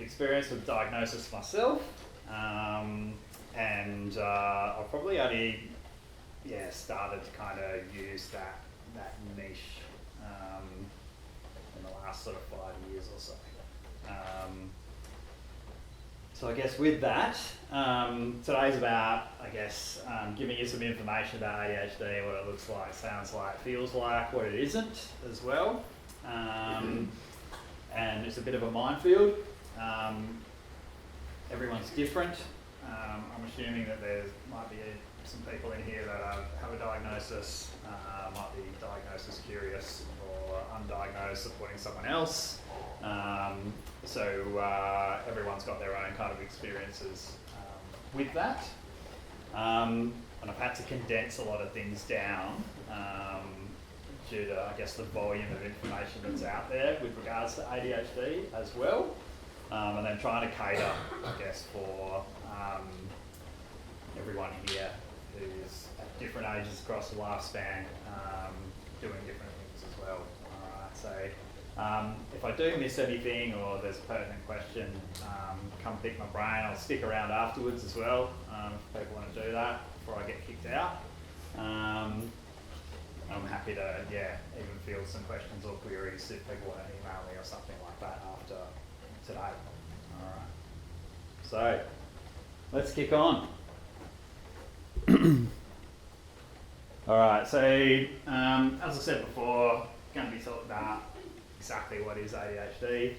experience with diagnosis myself, and I've probably only started to kind of use that niche in the last sort of 5 years or so. So I guess with that, today's about, giving you some information about ADHD, what it looks like, sounds like, feels like, what it isn't as well. And it's a bit of a minefield. Everyone's different. I'm assuming that there might be some people in here that have a diagnosis, might be diagnosis curious or undiagnosed, supporting someone else. So everyone's got their own kind of experiences with that. And I've had to condense a lot of things down due to, I guess, the volume of information that's out there with regards to ADHD as well. And then trying to cater, I guess, for everyone here who's at different ages across the lifespan, doing different things as well. Alright, so if I do miss anything or there's a pertinent question, come pick my brain. I'll stick around afterwards as well, if people want to do that before I get kicked out. I'm happy to, even field some questions or queries if people want to email me or something like that after today. Alright, so let's kick on. Alright, so as I said before, going to be talking about exactly what is ADHD.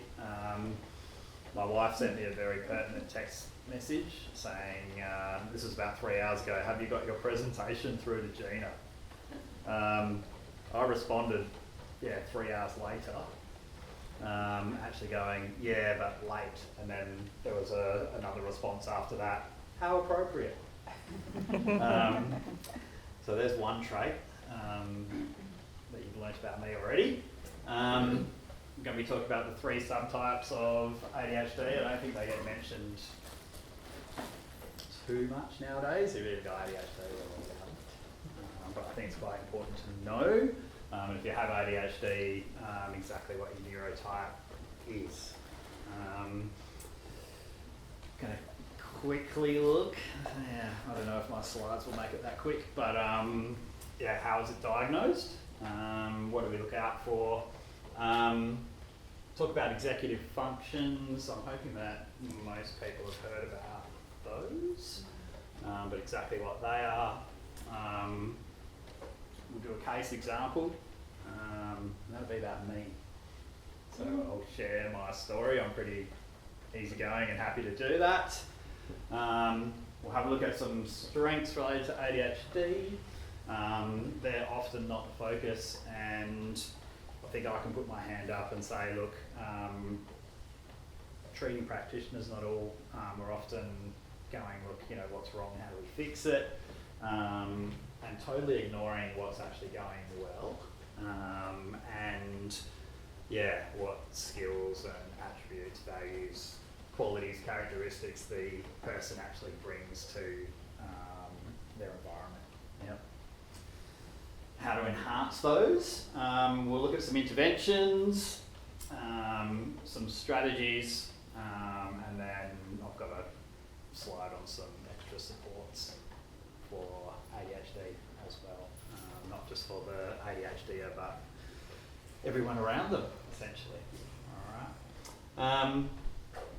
My wife sent me a very pertinent text message saying, this was about 3 hours ago, have you got your presentation through to Gina? I responded, 3 hours later, actually going, but late. And then there was another response after that, how appropriate. So there's one trait that you've learnt about me already. I'm going to be talking about the 3 subtypes of ADHD. I don't think they get mentioned too much nowadays. You've either got ADHD or you haven't. But I think it's quite important to know, if you have ADHD, exactly what your neurotype is. Going to quickly look. I don't know if my slides will make it that quick, but how is it diagnosed? What do we look out for? Talk about executive functions. I'm hoping that most people have heard about those, but exactly what they are. We'll do a case example. That'll be about me. So I'll share my story. I'm pretty easygoing and happy to do that. We'll have a look at some strengths related to ADHD. They're often not the focus, and I think I can put my hand up and say, look, treating practitioners not all are often going, look, what's wrong, how do we fix it? And totally ignoring what's actually going well, and what skills and attributes, values, qualities, characteristics the person actually brings to their environment. Yep. How to enhance those. We'll look at some interventions, some strategies, and then I've got a slide on some extra supports for ADHD as well. Not just for the ADHDer, but everyone around them, essentially. Alright.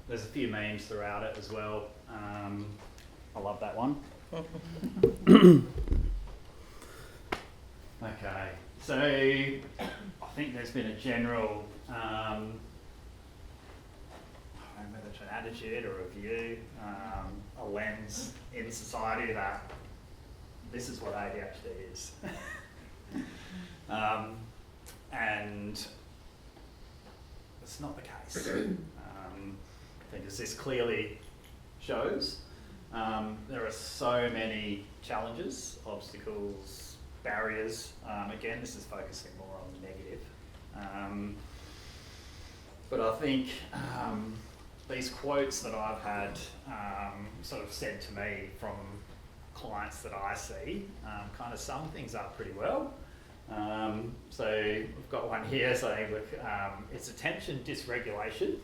There's a few memes throughout it as well. I love that one. Okay, so I think there's been a general, I don't know whether it's an attitude or a view, a lens in society that this is what ADHD is. And it's not the case. I think as this clearly shows, there are so many challenges, obstacles, barriers. Again, this is focusing more on the negative. But I think these quotes that I've had sort of said to me from clients that I see kind of sum things up pretty well. So we've got one here saying, look, it's attention dysregulation,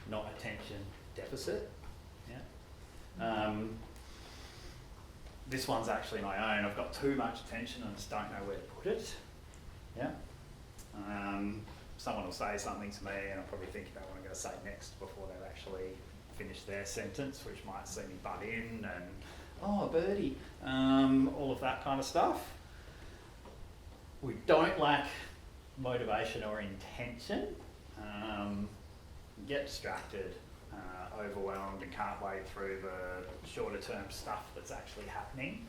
not attention deficit. This one's actually my own. I've got too much attention and I just don't know where to put it. Someone will say something to me and I'll probably think about what I'm going to say next before they've actually finished their sentence, which might see me butt in and, oh, birdie, all of that kind of stuff. We don't lack motivation or intention. Get distracted, overwhelmed and can't wade through the shorter term stuff that's actually happening,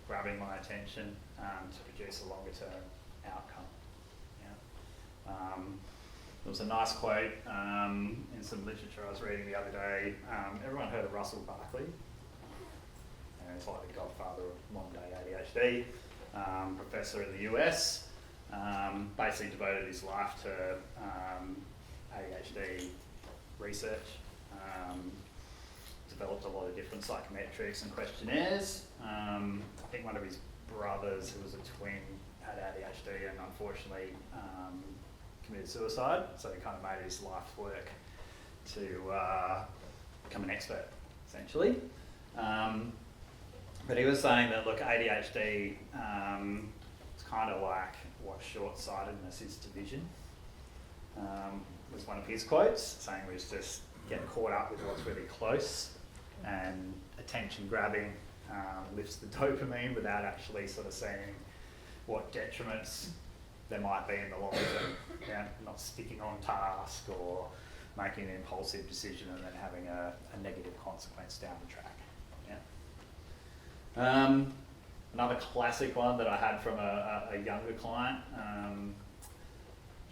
grabbing my attention to produce a longer term outcome. There was a nice quote in some literature I was reading the other day. Everyone heard of Russell Barkley? He's like the godfather of modern day ADHD, professor in the US. Basically devoted his life to ADHD research, developed a lot of different psychometrics and questionnaires. I think one of his brothers, who was a twin, had ADHD and unfortunately committed suicide, so he kind of made his life's work to become an expert, essentially. But he was saying that, look, ADHD it's kind of like what short-sightedness is to vision. Was one of his quotes, saying we just get caught up with what's really close, and attention grabbing lifts the dopamine without actually sort of seeing what detriments there might be in the long term. Not sticking on task or making an impulsive decision and then having a negative consequence down the track. Another classic one that I had from a younger client,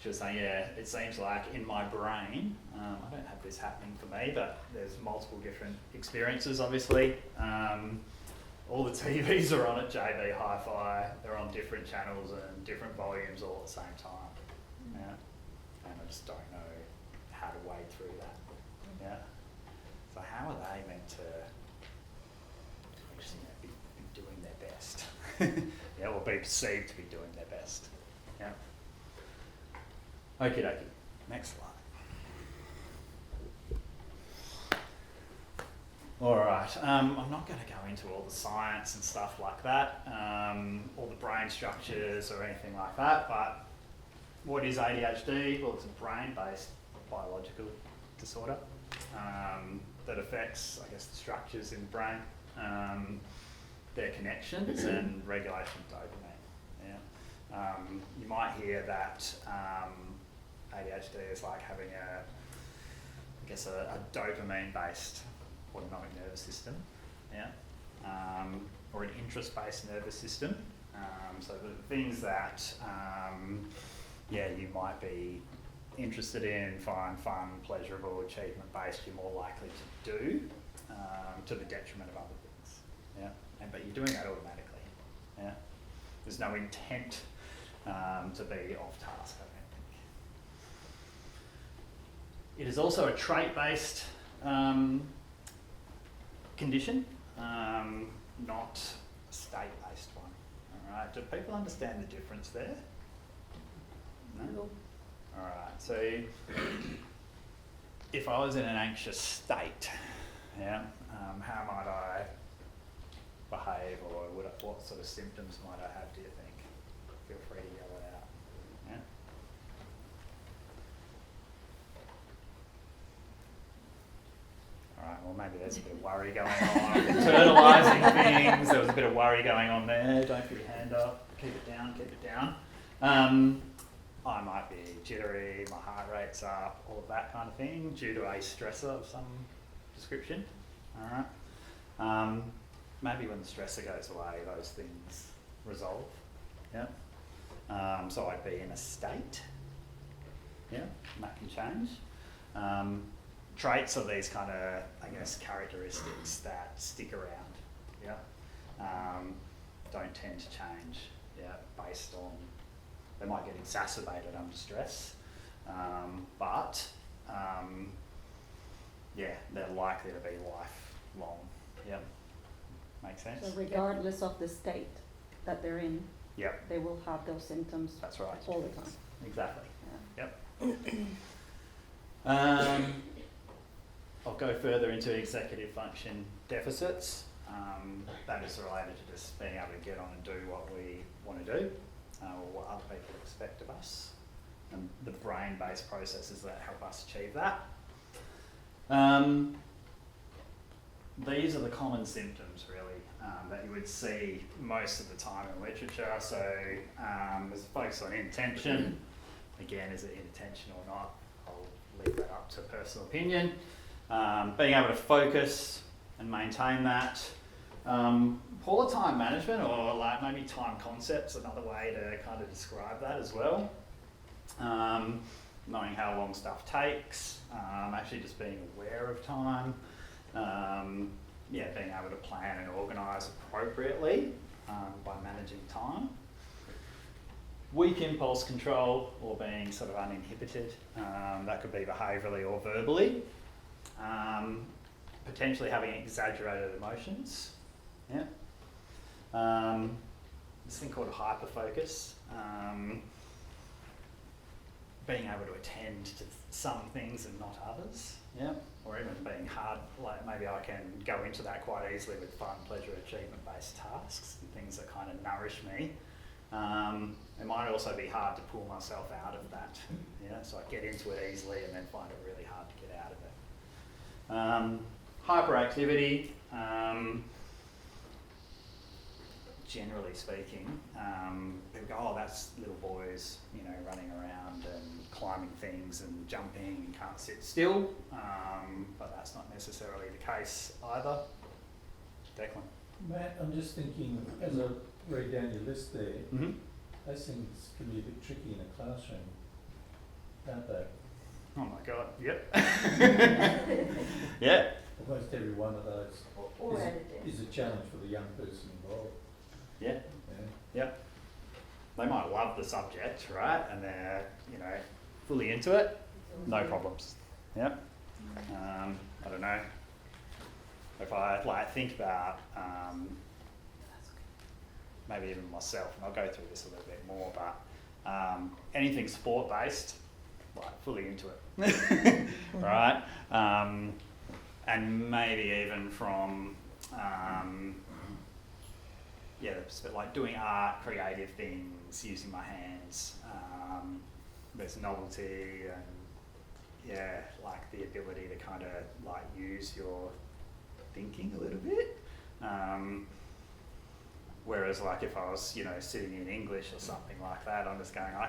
she was saying, it seems like in my brain, I don't have this happening for me, but there's multiple different experiences, obviously. All the TVs are on at JB Hi-Fi, they're on different channels and different volumes all at the same time. And I just don't know how to wade through that. So how are they meant to actually be doing their best? Or be perceived to be doing their best. Okie dokie, next slide. All right, I'm not going to go into all the science and stuff like that, all the brain structures or anything like that, but what is ADHD? Well, it's a brain-based biological disorder that affects, I guess, the structures in the brain, their connections and regulation of dopamine. You might hear that ADHD is like having a dopamine-based autonomic nervous system, or an interest-based nervous system. So the things that you might be interested in, find fun, pleasurable, achievement-based, you're more likely to do to the detriment of other things. But you're doing that automatically. There's no intent to be off task, I don't think. It is also a trait-based condition, not a state-based one. All right, do people understand the difference there? No? All right, so if I was in an anxious state, how might I behave, or what sort of symptoms might I have, do you think? Feel free to yell it out. All right, well, maybe there's a bit of worry going on. Internalising things, there was a bit of worry going on there. Don't put your hand up, keep it down, keep it down. I might be jittery, my heart rate's up, all of that kind of thing, due to a stressor of some description. All right. Maybe when the stressor goes away, those things resolve. So I'd be in a state. And that can change. Traits are these kind of, I guess, characteristics that stick around. Don't tend to change. Based on, they might get exacerbated under stress, but they're likely to be lifelong. Makes sense? So regardless of the state that they're in, Yep. they will have those symptoms. That's right. All the time. Exactly. Yeah. Yep. I'll go further into executive function deficits. That is related to just being able to get on and do what we want to do, or what other people expect of us, and the brain-based processes that help us achieve that. These are the common symptoms, really, that you would see most of the time in literature. So there's a focus on inattention. Again, is it inattention or not? I'll leave that up to personal opinion. Being able to focus and maintain that. Poor time management, or like maybe time concepts, another way to kind of describe that as well. Knowing how long stuff takes, actually just being aware of time. Being able to plan and organise appropriately by managing time. Weak impulse control, or being sort of uninhibited. That could be behaviourally or verbally. Potentially having exaggerated emotions. Yeah. This thing called hyperfocus. Being able to attend to some things and not others. Yeah. Or even being hard, like maybe I can go into that quite easily with fun, pleasure, achievement-based tasks and things that kind of nourish me. It might also be hard to pull myself out of that. Yeah. So I get into it easily and then find it really hard to get out of it. Hyperactivity. Generally speaking, people go, oh, that's little boys, running around and climbing things and jumping and can't sit still, but that's not necessarily the case either. Declan? Matt, I'm just thinking, as I read down your list there, Mm-hmm. those things can be a bit tricky in a classroom, aren't they? Oh my God, yep. Yeah. Almost every one of those Or is, edited. is a challenge for the young person involved. Yeah. Yeah. Yep. They might love the subject, right? And they're, fully into it. No problems. Yep. I don't know. If I think about maybe even myself, and I'll go through this a little bit more, but anything sport-based, fully into it, right? And maybe even from like doing art, creative things, using my hands. There's novelty and like the ability to kind of use your thinking a little bit. Whereas if I was sitting in English or something like that, I'm just going, I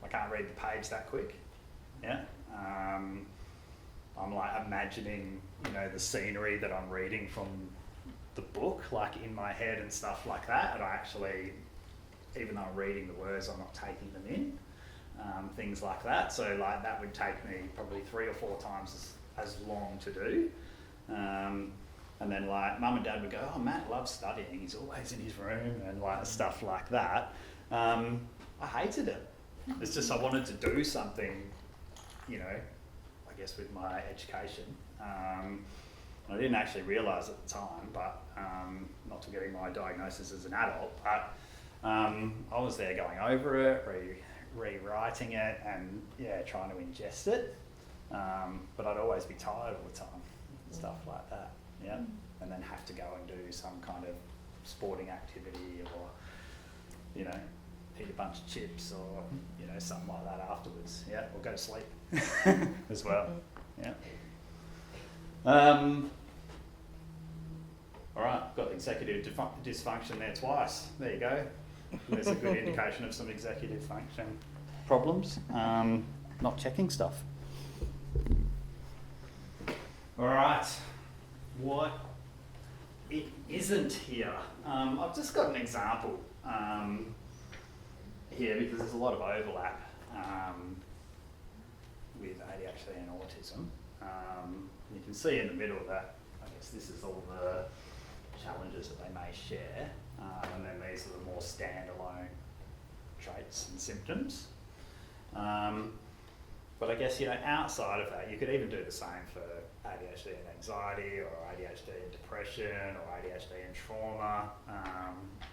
can't read the page that quick. Yeah. I'm imagining the scenery that I'm reading from the book in my head and stuff like that, and I actually, even though I'm reading the words, I'm not taking them in, things like that. So that would take me probably 3 or 4 times as long to do. And then mum and dad would go, oh, Matt loves studying, he's always in his room, and stuff like that. I hated it. It's just I wanted to do something, I guess with my education. I didn't actually realise at the time, but not till getting my diagnosis as an adult, but I was there going over it, rewriting it, and trying to ingest it. But I'd always be tired all the time, stuff like that. Yeah, and then have to go and do some kind of sporting activity, or eat a bunch of chips, or something like that afterwards. Yeah, or go to sleep as well. Yeah. All right, got the executive dysfunction there twice. There you go. There's a good indication of some executive function problems. Not checking stuff. All right. What it isn't here. I've just got an example here because there's a lot of overlap with ADHD and autism. You can see in the middle that I guess this is all the challenges that they may share, and then these are the more standalone traits and symptoms. But I guess, outside of that, you could even do the same for ADHD and anxiety, or ADHD and depression, or ADHD and trauma,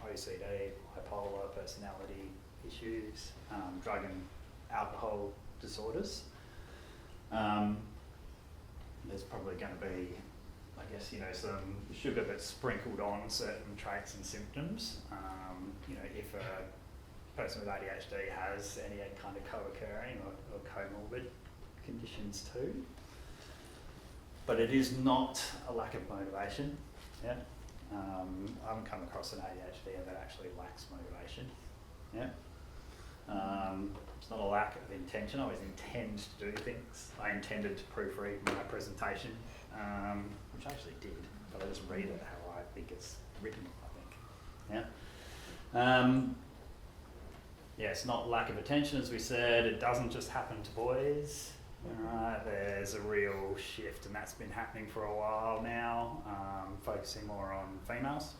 OCD, bipolar personality issues, drug and alcohol disorders. there's probably going to be, I guess, you know, some sugar that's sprinkled on certain traits and symptoms. You know, if a person with ADHD has any kind of co-occurring or comorbid conditions too. But it is not a lack of motivation. Yeah. I haven't come across an ADHD that actually lacks motivation. Yeah. It's not a lack of intention. I always intend to do things. I intended to proofread my presentation, which I actually did, but I just read it how I think it's written, I think. Yeah. Yeah, it's not lack of attention, as we said. It doesn't just happen to boys. Right, there's a real shift, and that's been happening for a while now, focusing more on females.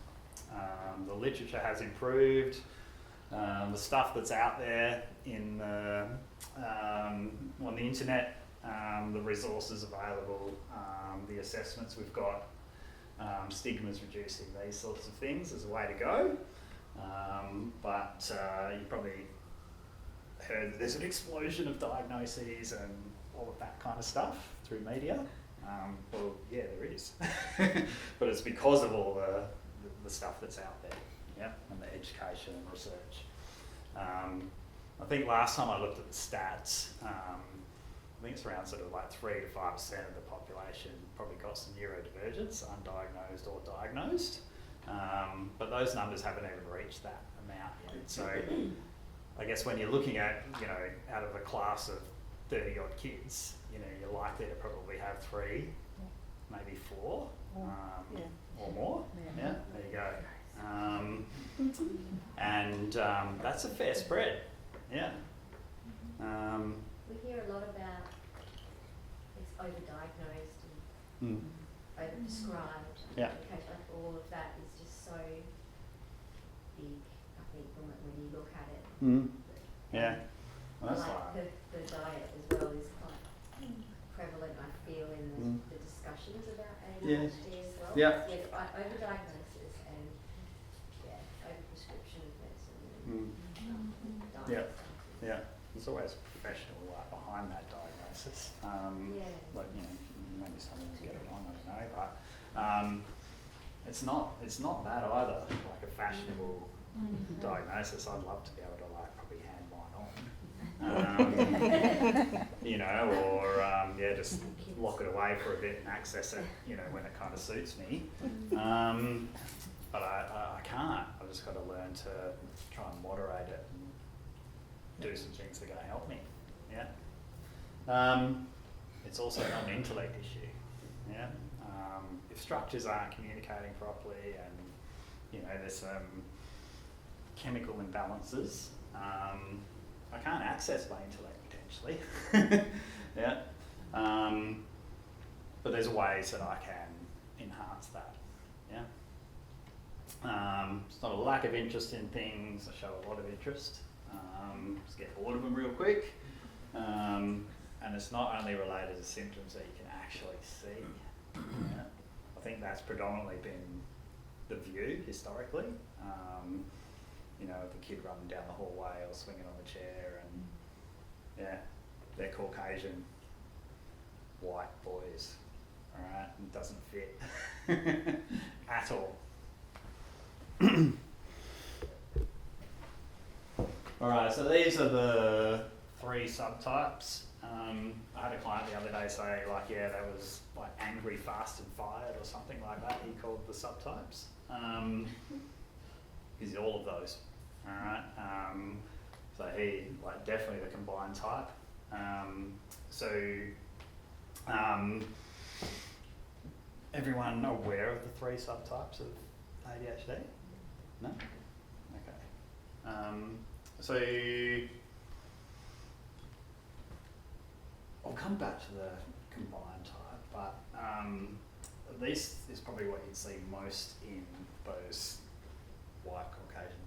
The literature has improved. The stuff that's out there in on the internet, the resources available, the assessments we've got, stigma's reducing, these sorts of things is a way to go. But you probably heard that there's an explosion of diagnoses and all of that kind of stuff through media. Well, yeah, there is. But it's because of all the stuff that's out there, yeah, and the education and research. I think last time I looked at the stats, I think it's around sort of like 3 to 5% of the population probably got some neurodivergence, undiagnosed or diagnosed. But those numbers haven't even reached that amount yet. So I guess when you're looking at, you know, out of a class of 30 odd kids, you know, you're likely to probably have 3, maybe 4, or more. Yeah, there you go. And that's a fair spread. Yeah. We hear a lot about it's overdiagnosed and overprescribed. Yeah. Like all of that is just so big, I think, when you look at it. Yeah. Well, that's like the diet as well is quite prevalent, I feel, in the discussions about ADHD as well. Yeah. Yeah, overdiagnosis and overprescription of medicine. And Yeah. diet. Yeah. There's always a professional behind that diagnosis. Like, you know, maybe someone will get it wrong, I don't know, but it's not that either, like a fashionable diagnosis. I'd love to be able to like probably hand mine on. You know, or just lock it away for a bit and access it, you know, when it kind of suits me. But I can't. I've just got to learn to try and moderate it and do some things that are going to help me. Yeah. It's also not an intellect issue. Yeah. If structures aren't communicating properly, and you know, there's some chemical imbalances, I can't access my intellect potentially. Yeah. But there's ways that I can enhance that. Yeah. It's not a lack of interest in things. I show a lot of interest. Just get bored of them real quick. And it's not only related to symptoms that you can actually see. Yeah. I think that's predominantly been the view historically. You know, the kid running down the hallway or swinging on the chair, and yeah, they're Caucasian white boys. All right, it doesn't fit at all. All right, so these are the 3 subtypes. I had a client the other day say, like, yeah, that was like angry, fast and fired or something like that. He called the subtypes. He's all of those. All right. So he, like, definitely the combined type. Everyone aware of the 3 subtypes of ADHD? No? Okay. So I'll come back to the combined type, but this is probably what you'd see most in those white Caucasian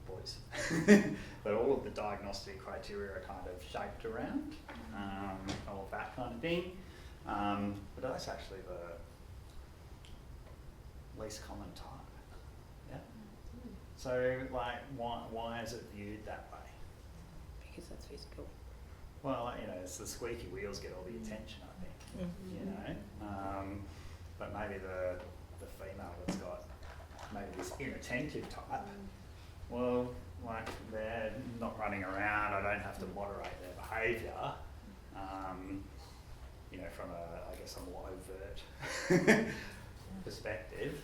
boys. But all of the diagnostic criteria are kind of shaped around all of that kind of thing. But that's actually the least common type. Yeah. So, like, why is it viewed that way? Because that's physical. Well, you know, it's the squeaky wheels get all the attention, I think. you know. But maybe the female that's got maybe this inattentive type, well, like they're not running around, I don't have to moderate their behaviour, you know, from a, I guess, a more overt perspective,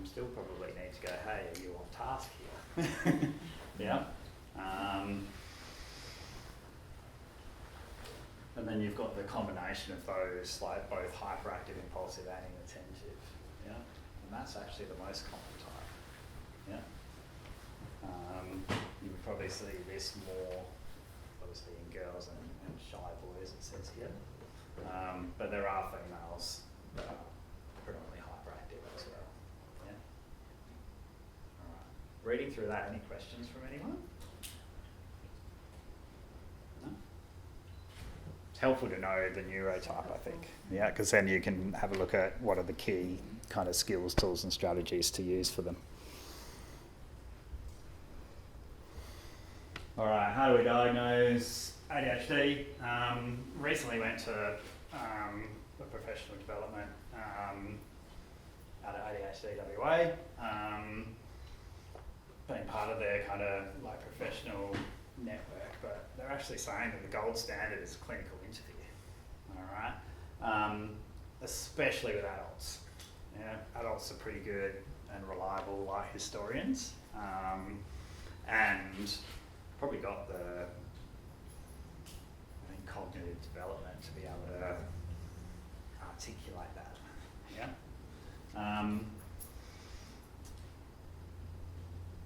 still probably need to go, hey, are you on task here? Yeah. And then you've got the combination of those, like both hyperactive, impulsive and inattentive, yeah? And that's actually the most common type, yeah? You would probably see this more, obviously, in girls and shy boys, it says here. But there are females that are predominantly hyperactive as well, yeah? All right. Reading through that, any questions from anyone? No? It's helpful to know the neurotype, I think. Yeah, because then you can have a look at what are the key kind of skills, tools and strategies to use for them. All right, how do we diagnose ADHD? Recently went to a professional development out of ADHD WA. Being part of their kind of like professional network, but they're actually saying that the gold standard is a clinical interview, all right? Especially with adults. Yeah, adults are pretty good and reliable like historians, and probably got the cognitive development to be able to articulate that, yeah?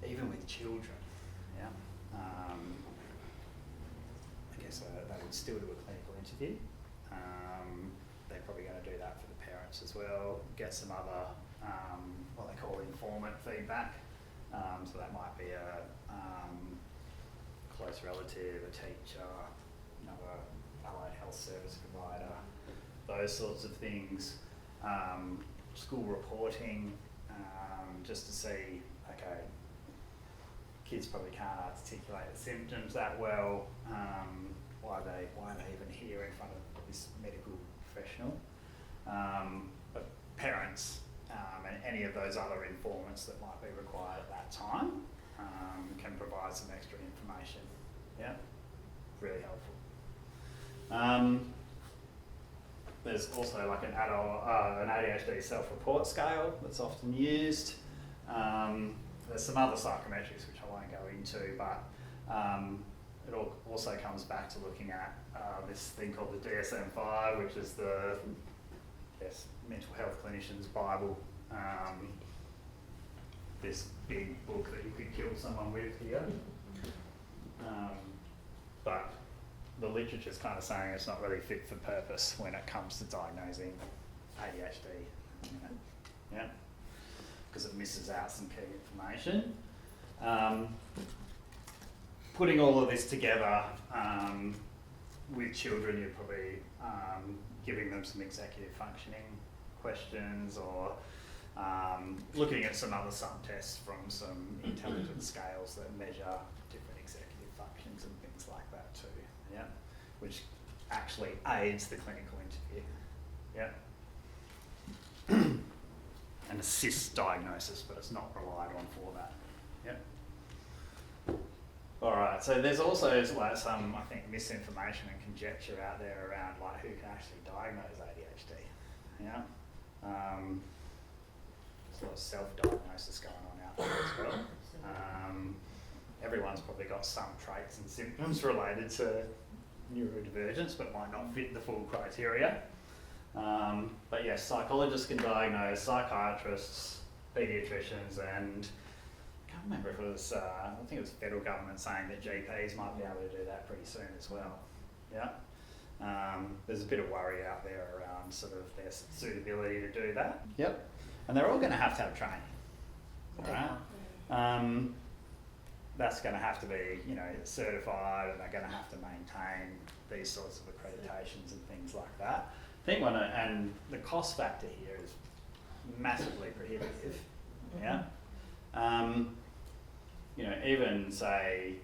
Even with children, yeah? I guess they would still do a clinical interview. They're probably going to do that for the parents as well, get some other, what they call informant feedback. So that might be a close relative, a teacher, another allied health service provider, those sorts of things. School reporting, just to see, okay, kids probably can't articulate the symptoms that well, why are they even here in front of this medical professional? But parents and any of those other informants that might be required at that time can provide some extra information. Yeah, really helpful. There's also like an ADHD self-report scale that's often used. There's some other psychometrics which I won't go into, but it also comes back to looking at this thing called the DSM-5, which is the mental health clinician's Bible. This big book that you could kill someone with here. But the literature's kind of saying it's not really fit for purpose when it comes to diagnosing ADHD. Yeah, because it misses out some key information. Putting all of this together with children, you're probably giving them some executive functioning questions, or looking at some other subtests from some intelligence scales that measure different executive functions and things like that too, yeah, which actually aids the clinical interview, yeah, and assists diagnosis, but it's not relied on for that, yeah. All right, so there's also like some, I think, misinformation and conjecture out there around like who can actually diagnose ADHD, yeah. There's a lot of self-diagnosis going on out there as well. Everyone's probably got some traits and symptoms related to neurodivergence, but might not fit the full criteria. But yes, psychologists can diagnose, psychiatrists, paediatricians, and I can't remember if it was, I think it was the federal government saying that GPs might be able to do that pretty soon as well. Yeah. There's a bit of worry out there around sort of their suitability to do that. Yep. And they're all going to have training. All right. That's going to have to be, you know, certified, and they're going to have to maintain these sorts of accreditations and things like that. I think and the cost factor here is massively prohibitive. Yeah. You know, even say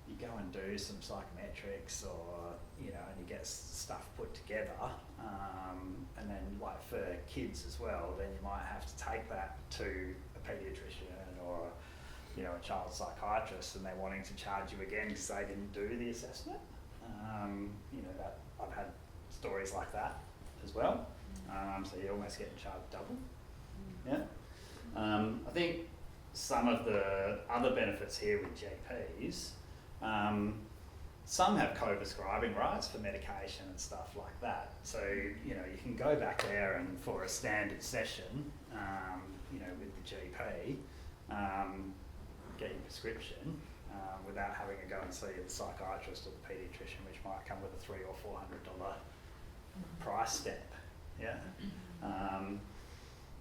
you go and do some psychometrics or, you know, and you get stuff put together, and then like for kids as well, then you might have to take that to a paediatrician or, you know, a child psychiatrist, and they're wanting to charge you again because they didn't do the assessment. You know, that I've had stories like that as well. So you're almost getting charged double. Yeah. I think some of the other benefits here with GPs, some have co-prescribing rights for medication and stuff like that. So, you know, you can go back there and for a standard session, you know, with the GP, get your prescription without having to go and see the psychiatrist or the paediatrician, which might come with a $300 or $400 price step. Yeah.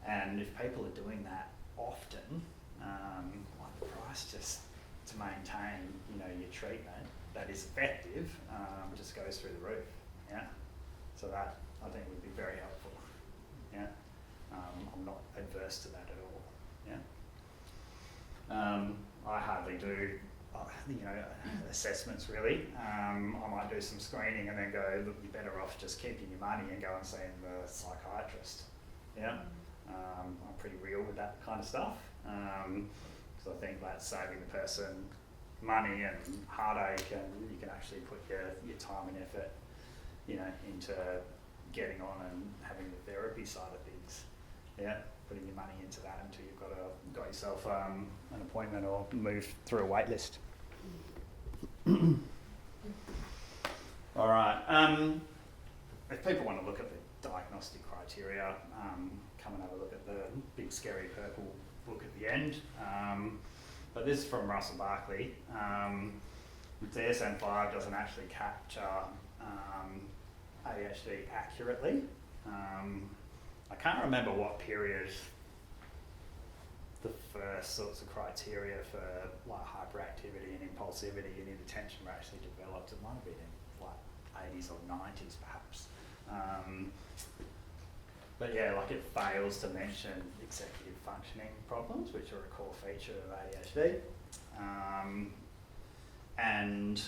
And if people are doing that often, like the price just to maintain, you know, your treatment that is effective, just goes through the roof. Yeah. So that I think would be very helpful. Yeah. I'm not adverse to that at all. Yeah. I hardly do, you know, assessments really. I might do some screening and then go, look, you're better off just keeping your money and go and seeing the psychiatrist. Yeah. I'm pretty real with that kind of stuff. So I think that's saving the person money and heartache, and you can actually put your time and effort, you know, into getting on and having the therapy side of things. Yeah, putting your money into that until you've got yourself an appointment or move through a wait list. All right. If people want to look at the diagnostic criteria, come and have a look at the big scary purple book at the end. But this is from Russell Barkley. The DSM-5 doesn't actually capture ADHD accurately. I can't remember what period the first sorts of criteria for like hyperactivity and impulsivity and inattention were actually developed. It might have been in like 80s or 90s perhaps. But yeah, like it fails to mention executive functioning problems, which are a core feature of ADHD. And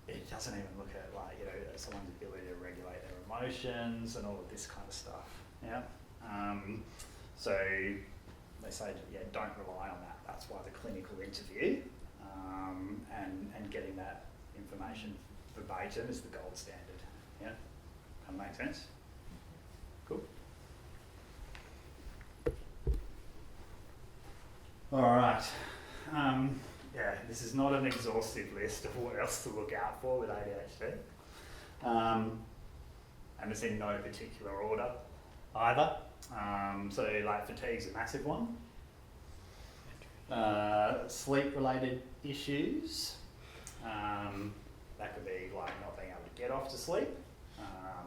it doesn't even look at like, you know, someone's ability to regulate their emotions and all of this kind of stuff. Yeah. So they say, yeah, don't rely on that. That's why the clinical interview and getting that information verbatim is the gold standard. Yeah. Kind of make sense? Cool. All right. Yeah, this is not an exhaustive list of what else to look out for with ADHD. And it's in no particular order either. So like fatigue's a massive one. Sleep-related issues. That could be like not being able to get off to sleep,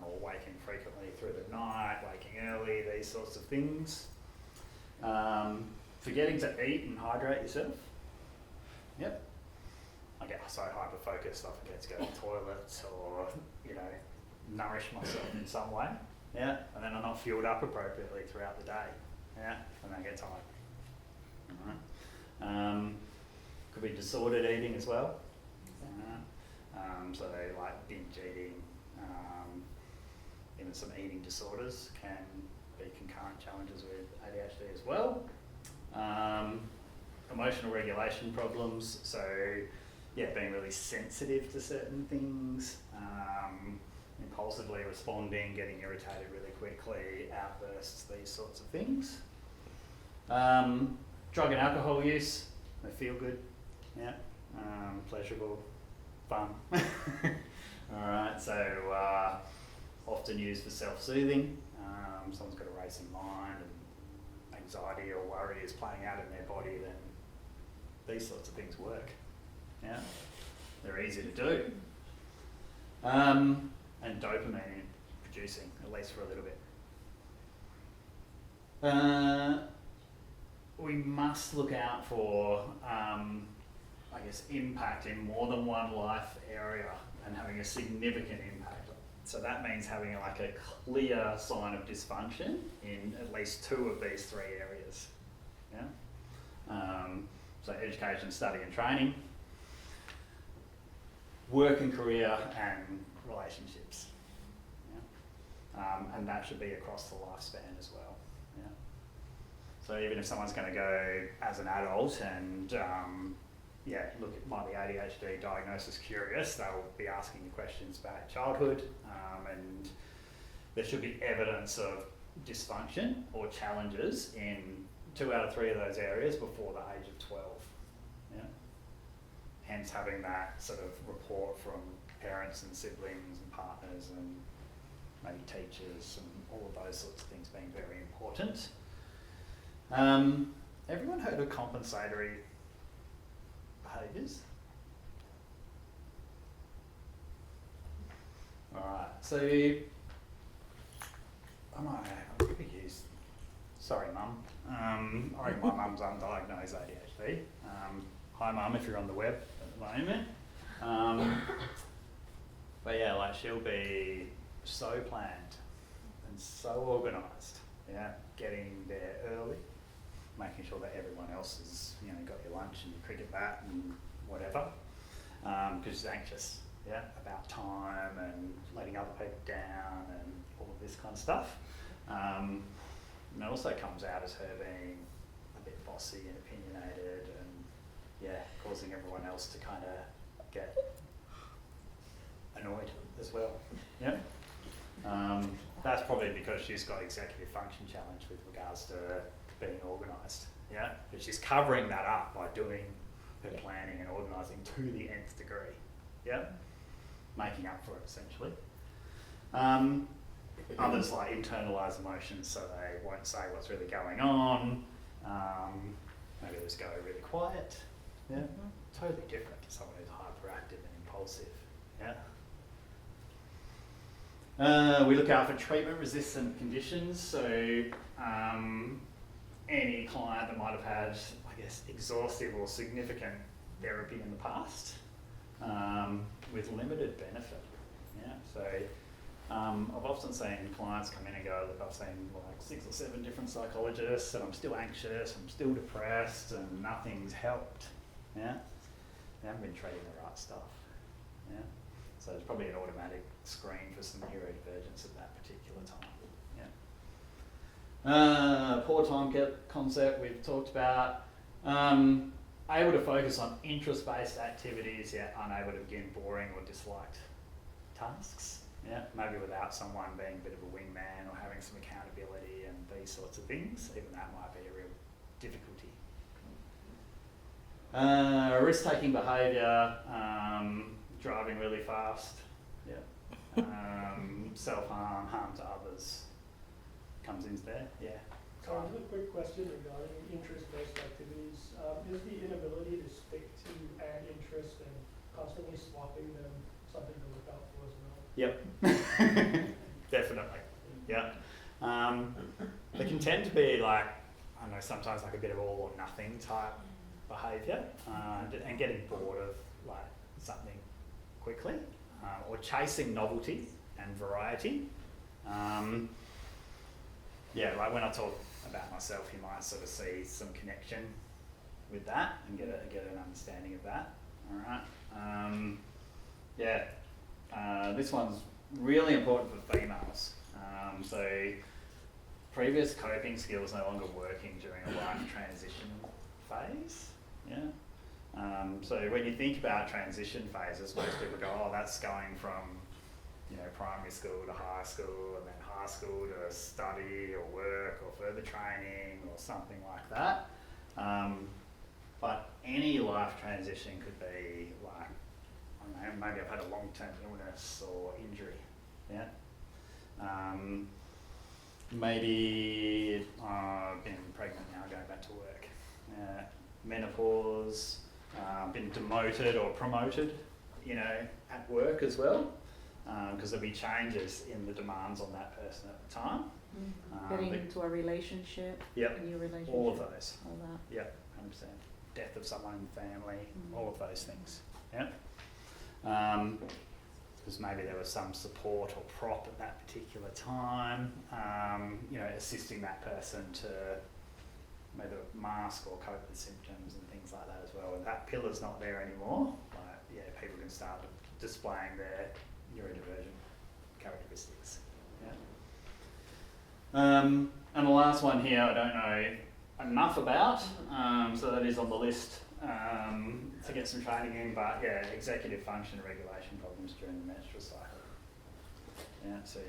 or waking frequently through the night, waking early, these sorts of things. Forgetting to eat and hydrate yourself. Yep. I get so hyper-focused I forget to go to the toilet or, you know, nourish myself in some way. Yeah. And then I'm not fueled up appropriately throughout the day. Yeah. And then I get tired. All right. Could be disordered eating as well. So they like binge eating, even some eating disorders can be concurrent challenges with ADHD as well. Emotional regulation problems, so yeah, being really sensitive to certain things, impulsively responding, getting irritated really quickly, outbursts, these sorts of things. Drug and alcohol use, they feel good, yeah, pleasurable, fun. Alright, so often used for self-soothing. Someone's got a racing mind and anxiety or worry is playing out in their body, then these sorts of things work. Yeah, they're easy to do. And dopamine producing, at least for a little bit. We must look out for, I guess, impact in more than one life area and having a significant impact. So that means having like a clear sign of dysfunction in at least 2 of these 3 areas. Yeah. So education, study and training. work and career and relationships. And that should be across the lifespan as well. Yeah. So even if someone's going to go as an adult and look, it might be ADHD diagnosis curious, they'll be asking you questions about childhood, and there should be evidence of dysfunction or challenges in 2 out of 3 of those areas before the age of 12. Yeah. Hence having that sort of report from parents and siblings and partners and maybe teachers and all of those sorts of things being very important. Everyone heard of compensatory behaviours? Alright, so I'm going to use, sorry mum, I reckon my mum's undiagnosed ADHD. Hi mum, if you're on the web at the moment. But yeah, like she'll be so planned and so organised, yeah, getting there early, making sure that everyone else has, got your lunch and your cricket bat and whatever, because she's anxious, yeah, about time and letting other people down and all of this kind of stuff. And it also comes out as her being a bit bossy and opinionated and, yeah, causing everyone else to kind of get annoyed as well, yeah. That's probably because she's got executive function challenge with regards to being organised, yeah? But she's covering that up by doing her planning and organising to the nth degree, yeah? Making up for it, essentially. Others like internalise emotions so they won't say what's really going on. Maybe they just go really quiet, yeah? Totally different to someone who's hyperactive and impulsive, yeah? We look out for treatment-resistant conditions, so any client that might have had, I guess, exhaustive or significant therapy in the past with limited benefit. Yeah, so I've often seen clients come in and go, look, I've seen like 6 or 7 different psychologists and I'm still anxious, I'm still depressed and nothing's helped. Yeah, they haven't been treating the right stuff. Yeah. So there's probably an automatic screen for some neurodivergence at that particular time. Yeah. Poor time concept we've talked about. Able to focus on interest-based activities, yet unable to begin boring or disliked tasks. Yeah. Maybe without someone being a bit of a wingman or having some accountability and these sorts of things. Even that might be a real difficulty. Risk-taking behaviour. Driving really fast, yeah. Self-harm, harm to others comes into there, yeah. Just a quick question regarding interest-based activities. Is the inability to stick to an interest and constantly swapping them something to look out for as well? Yep, definitely, yeah. They can tend to be like, I don't know, sometimes like a bit of all or nothing type behaviour, and getting bored of like something quickly, or chasing novelty and variety. Yeah, like when I talk about myself, you might sort of see some connection with that and get an understanding of that. All right. This one's really important for females. So previous coping skills no longer working during a life transition phase. Yeah. So when you think about transition phases, most people go, oh, that's going from, primary school to high school, and then high school to study or work or further training or something like that. But any life transition could be like, I don't know, maybe I've had a long-term illness or injury, yeah. Maybe I've been pregnant now, going back to work. Menopause, been demoted or promoted, at work as well, because there'll be changes in the demands on that person at the time. Getting into a relationship, yep, a new relationship. all of those. All that. Yep, 100%. Death of someone in the family, all of those things. Yeah. Because maybe there was some support or prop at that particular time, assisting that person to maybe mask or cope with symptoms and things like that as well. And that pillar's not there anymore. Like, yeah, people can start to displaying their neurodivergent characteristics. Yeah. And the last one here, I don't know enough about, so that is on the list to get some training in, but yeah, executive function regulation problems during the menstrual cycle. Yeah, so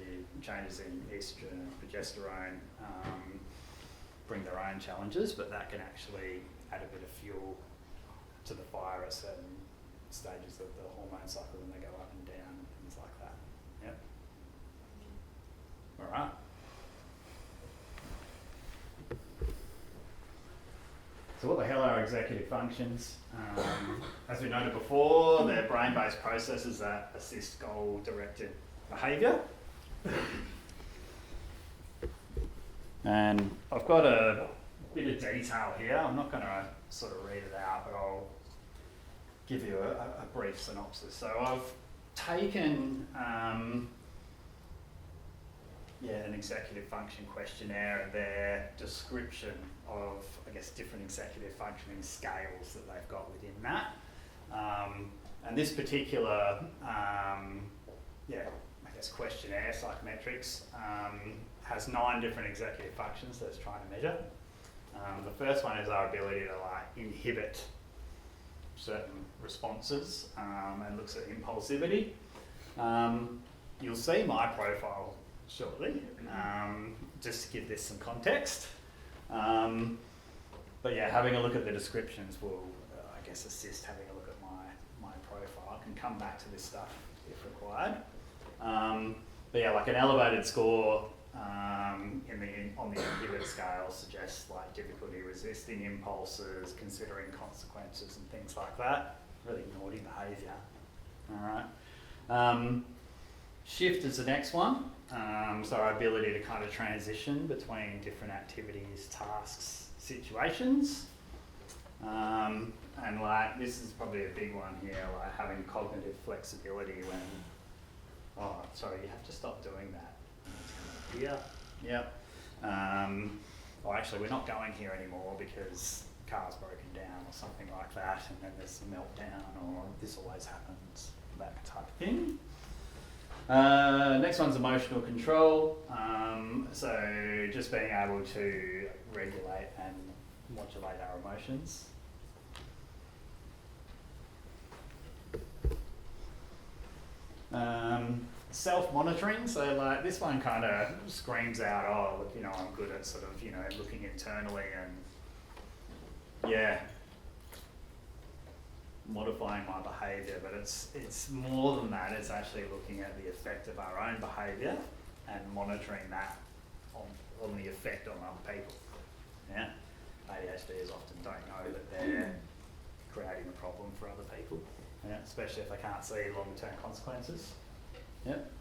changes in estrogen and progesterone bring their own challenges, but that can actually add a bit of fuel to the fire at certain stages of the hormone cycle when they go up and down and things like that. Yep. All right. So what the hell are executive functions? As we noted before, they're brain-based processes that assist goal-directed behaviour. And I've got a bit of detail here. I'm not going to sort of read it out, but I'll give you a brief synopsis. So I've taken an executive function questionnaire and their description of, I guess, different executive functioning scales that they've got within that. And this particular, questionnaire, psychometrics, has 9 different executive functions that it's trying to measure. The first one is our ability to inhibit certain responses and looks at impulsivity. You'll see my profile shortly, just to give this some context. But yeah, having a look at the descriptions will, assist having a look at my profile. I can come back to this stuff if required. But yeah, an elevated score on the inhibit scale suggests difficulty resisting impulses, considering consequences and things like that. Really naughty behaviour. Alright. Shift is the next one. So our ability to kind of transition between different activities, tasks, situations. And this is probably a big one here, having cognitive flexibility when, you have to stop doing that. Here, yep. Actually we're not going here anymore because the car's broken down or something like that, and then there's a meltdown or this always happens, that type of thing. Next one's emotional control. So just being able to regulate and modulate our emotions. Self-monitoring, so this one kind of screams out, I'm good at sort of, looking internally and, modifying my behaviour, but it's more than that. It's actually looking at the effect of our own behaviour and monitoring that on the effect on other people. Yeah, ADHDers often don't know that they're creating a problem for other people. Yeah, especially if they can't see long-term consequences. Yep.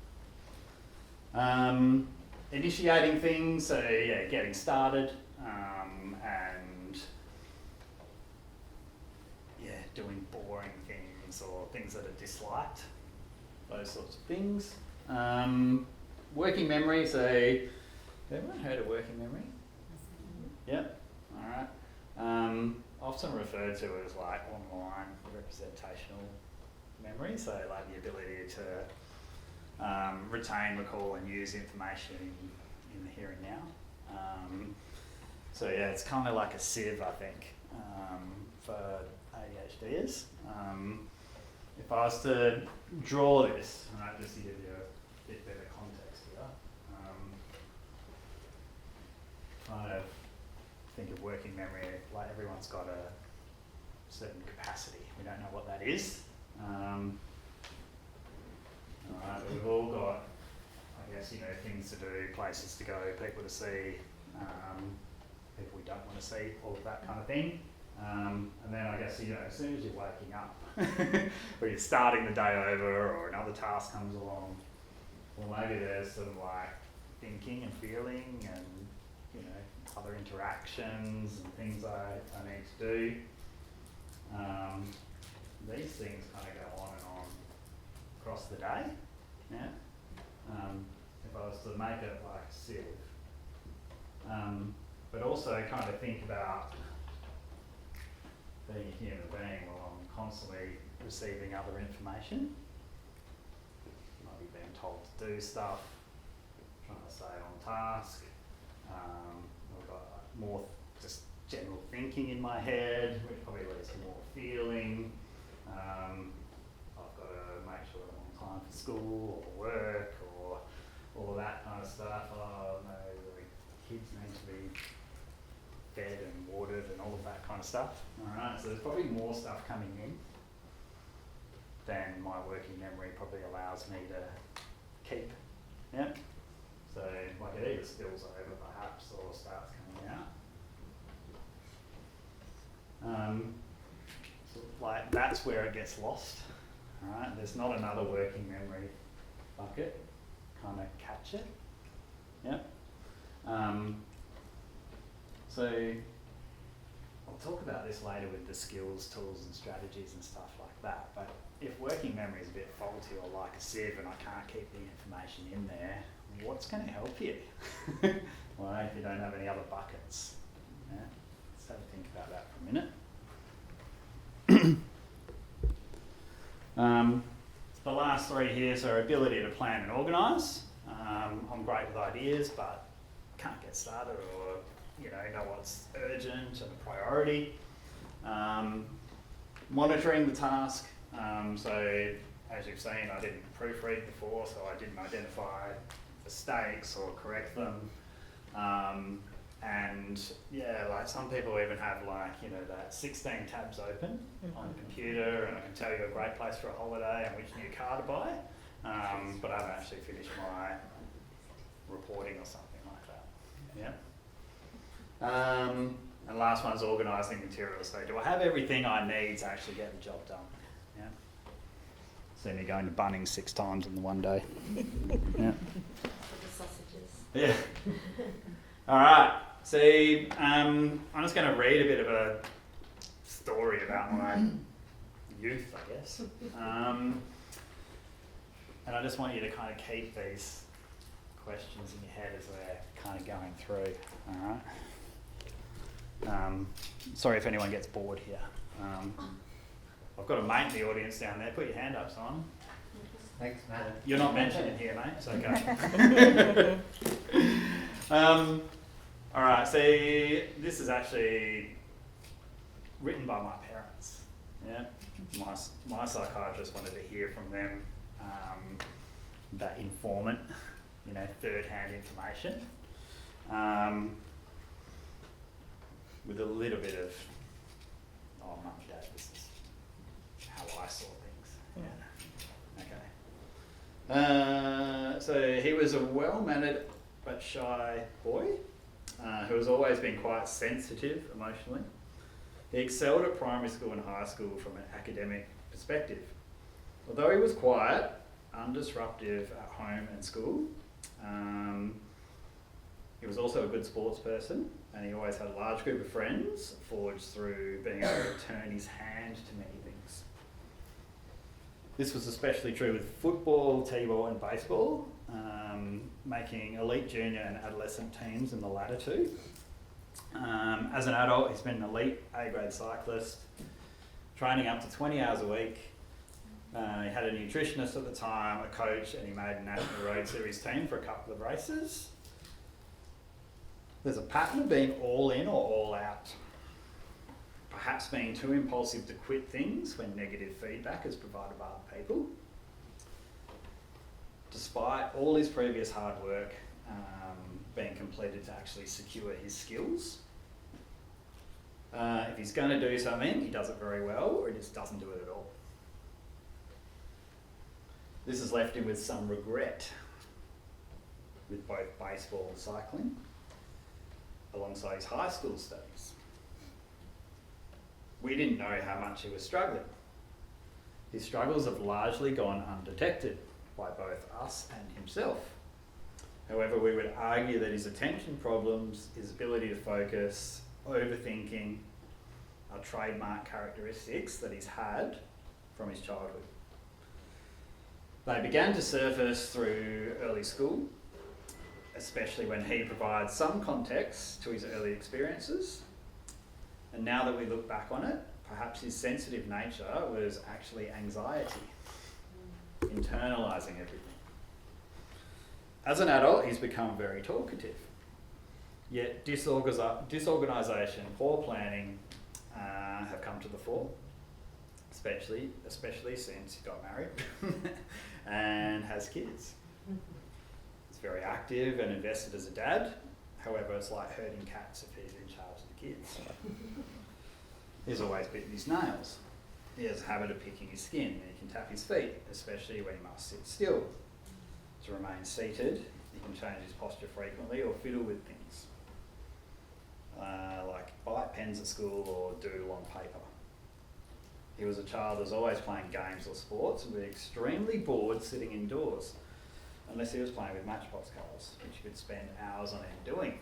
Initiating things, so getting started, and doing boring things or things that are disliked, those sorts of things. Working memory, so has everyone heard of working memory? Yep. Alright. Often referred to as online representational memory, so the ability to retain, recall and use information in the here and now. It's kind of like a sieve, I think, for ADHDers. If I was to draw this, just to give you a bit better context here, kind of think of working memory like everyone's got a certain capacity. We don't know what that is. But we've all got, things to do, places to go, people to see, people we don't want to see, all of that kind of thing. And then as soon as you're waking up, or you're starting the day over, or another task comes along, well, maybe there's some thinking and feeling and, other interactions and things I need to do. These things kind of go on and on across the day. Yeah. If I was to make it like a sieve, but also kind of think about being a human being while I'm constantly receiving other information. do stuff, trying to stay on task. I've got more just general thinking in my head, which probably leads to more feeling. I've got to make sure that I'm on time for school or work or all that kind of stuff. Oh no, the kids need to be fed and watered and all of that kind of stuff. Alright, so there's probably more stuff coming in than my working memory probably allows me to keep. Yeah. So like it either spills over perhaps or starts coming out. So like that's where it gets lost. Alright, there's not another working memory bucket kind of catch it. Yeah. So I'll talk about this later with the skills, tools and strategies and stuff like that, but if working memory is a bit faulty or like a sieve and I can't keep the information in there, what's going to help you? Well, if you don't have any other buckets. Yeah? Let's have a think about that for a minute. The last three here, so ability to plan and organise. I'm great with ideas, but can't get started or know what's urgent and a priority. Monitoring the task. So as you've seen, I didn't proofread before, so I didn't identify mistakes or correct them. And yeah, like some people even have that 16 tabs open on the computer, and I can tell you a great place for a holiday and which new car to buy, but I haven't actually finished my reporting or something like that. Yeah. And last one's organising materials. So do I have everything I need to actually get the job done? Yeah. See me going to Bunnings 6 times in the one day. Yeah. For the sausages. Yeah. All right. So I'm just going to read a bit of a story about my youth, I guess. And I just want you to kind of keep these questions in your head as we're kind of going through. All right. Sorry if anyone gets bored here. I've got a mate in the audience down there. Put your hand up, Simon. Thanks, Matt. You're not mentioned in here, mate. It's okay. All right. So this is actually written by my parents. Yeah. My psychiatrist wanted to hear from them that informant, third-hand information. With a little bit of, mum and dad, this is how I saw things. Yeah. Okay. So he was a well-mannered but shy boy who has always been quite sensitive emotionally. He excelled at primary school and high school from an academic perspective. Although he was quiet, undisruptive at home and school, he was also a good sports person, and he always had a large group of friends forged through being able to turn his hand to many things. This was especially true with football, t-ball and baseball, making elite junior and adolescent teams in the latter two. As an adult, he's been an elite A-grade cyclist, training up to 20 hours a week. He had a nutritionist at the time, a coach, and he made a National Road Series team for a couple of races. There's a pattern of being all in or all out. Perhaps being too impulsive to quit things when negative feedback is provided by other people. Despite all his previous hard work being completed to actually secure his skills, if he's going to do something, he does it very well, or he just doesn't do it at all. This has left him with some regret with both baseball and cycling, alongside his high school studies. We didn't know how much he was struggling. His struggles have largely gone undetected by both us and himself. However, we would argue that his attention problems, his ability to focus, overthinking, are trademark characteristics that he's had from his childhood. They began to surface through early school, especially when he provides some context to his early experiences. And now that we look back on it, perhaps his sensitive nature was actually anxiety, internalising everything. As an adult, he's become very talkative. Yet disorganisation, poor planning have come to the fore, especially since he got married and has kids. He's very active and invested as a dad. However, it's like herding cats if he's in charge of the kids. He's always bitten his nails. He has a habit of picking his skin, and he can tap his feet, especially when he must sit still. To remain seated, he can change his posture frequently or fiddle with things, like bite pens at school or doodle on paper. He was a child that was always playing games or sports and would be extremely bored sitting indoors, unless he was playing with Matchbox colours, which he could spend hours on end doing.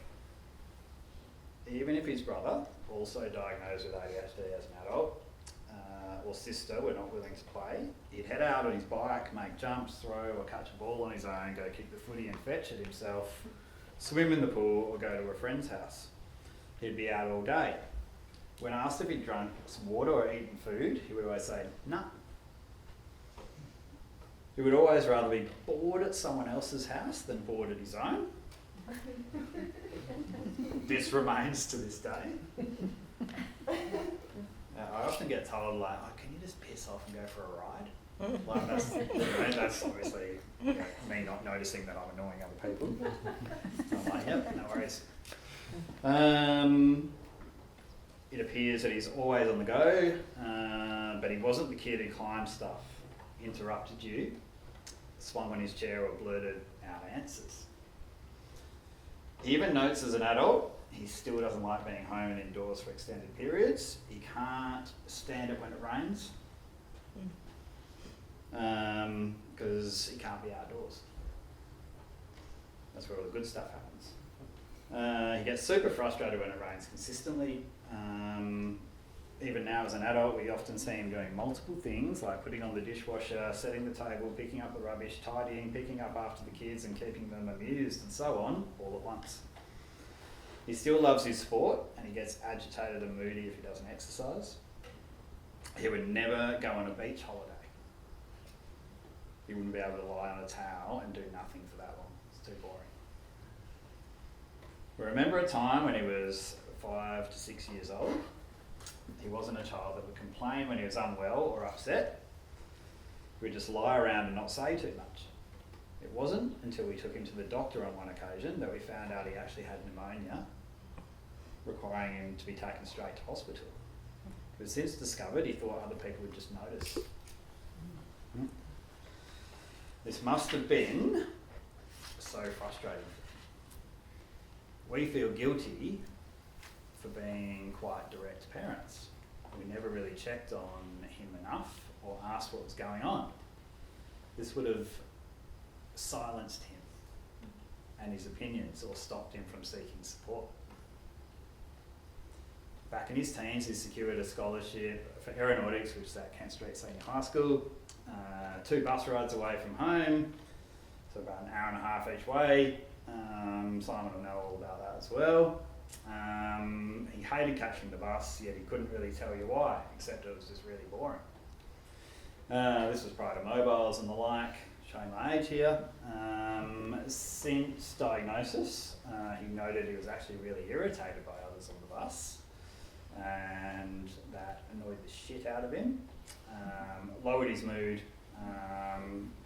Even if his brother, also diagnosed with ADHD as an adult, or sister were not willing to play, he'd head out on his bike, make jumps, throw or catch a ball on his own, go kick the footy and fetch it himself, swim in the pool or go to a friend's house. He'd be out all day. When asked if he'd drunk some water or eaten food, he would always say, "No." He would always rather be bored at someone else's house than bored at his own. This remains to this day. I often get told, like, "Oh, can you just piss off and go for a ride?" Like, that's obviously me not noticing that I'm annoying other people. I'm like, "Yep, no worries." It appears that he's always on the go, but he wasn't the kid who climbed stuff, interrupted you, swung on his chair or blurted out answers. He even notes as an adult, he still doesn't like being home and indoors for extended periods. He can't stand it when it rains, because he can't be outdoors. That's where all the good stuff happens. He gets super frustrated when it rains consistently. Even now as an adult, we often see him doing multiple things, like putting on the dishwasher, setting the table, picking up the rubbish, tidying, picking up after the kids and keeping them amused and so on, all at once. He still loves his sport and he gets agitated and moody if he doesn't exercise. He would never go on a beach holiday. He wouldn't be able to lie on a towel and do nothing for that long. It's too boring. We remember a time when he was 5 to 6 years old. He wasn't a child that would complain when he was unwell or upset. He would just lie around and not say too much. It wasn't until we took him to the doctor on one occasion that we found out he actually had pneumonia, requiring him to be taken straight to hospital. It was since discovered he thought other people would just notice. This must have been so frustrating. We feel guilty for being quite direct parents. We never really checked on him enough or asked what was going on. This would have silenced him and his opinions or stopped him from seeking support. Back in his teens, he secured a scholarship for aeronautics, which is at Kent Street Senior High School, 2 bus rides away from home, so about an hour and a half each way. Simon will know all about that as well. He hated catching the bus, yet he couldn't really tell you why, except it was just really boring. This was prior to mobiles and the like, showing my age here. Since diagnosis, he noted he was actually really irritated by others on the bus, and that annoyed the shit out of him, lowered his mood,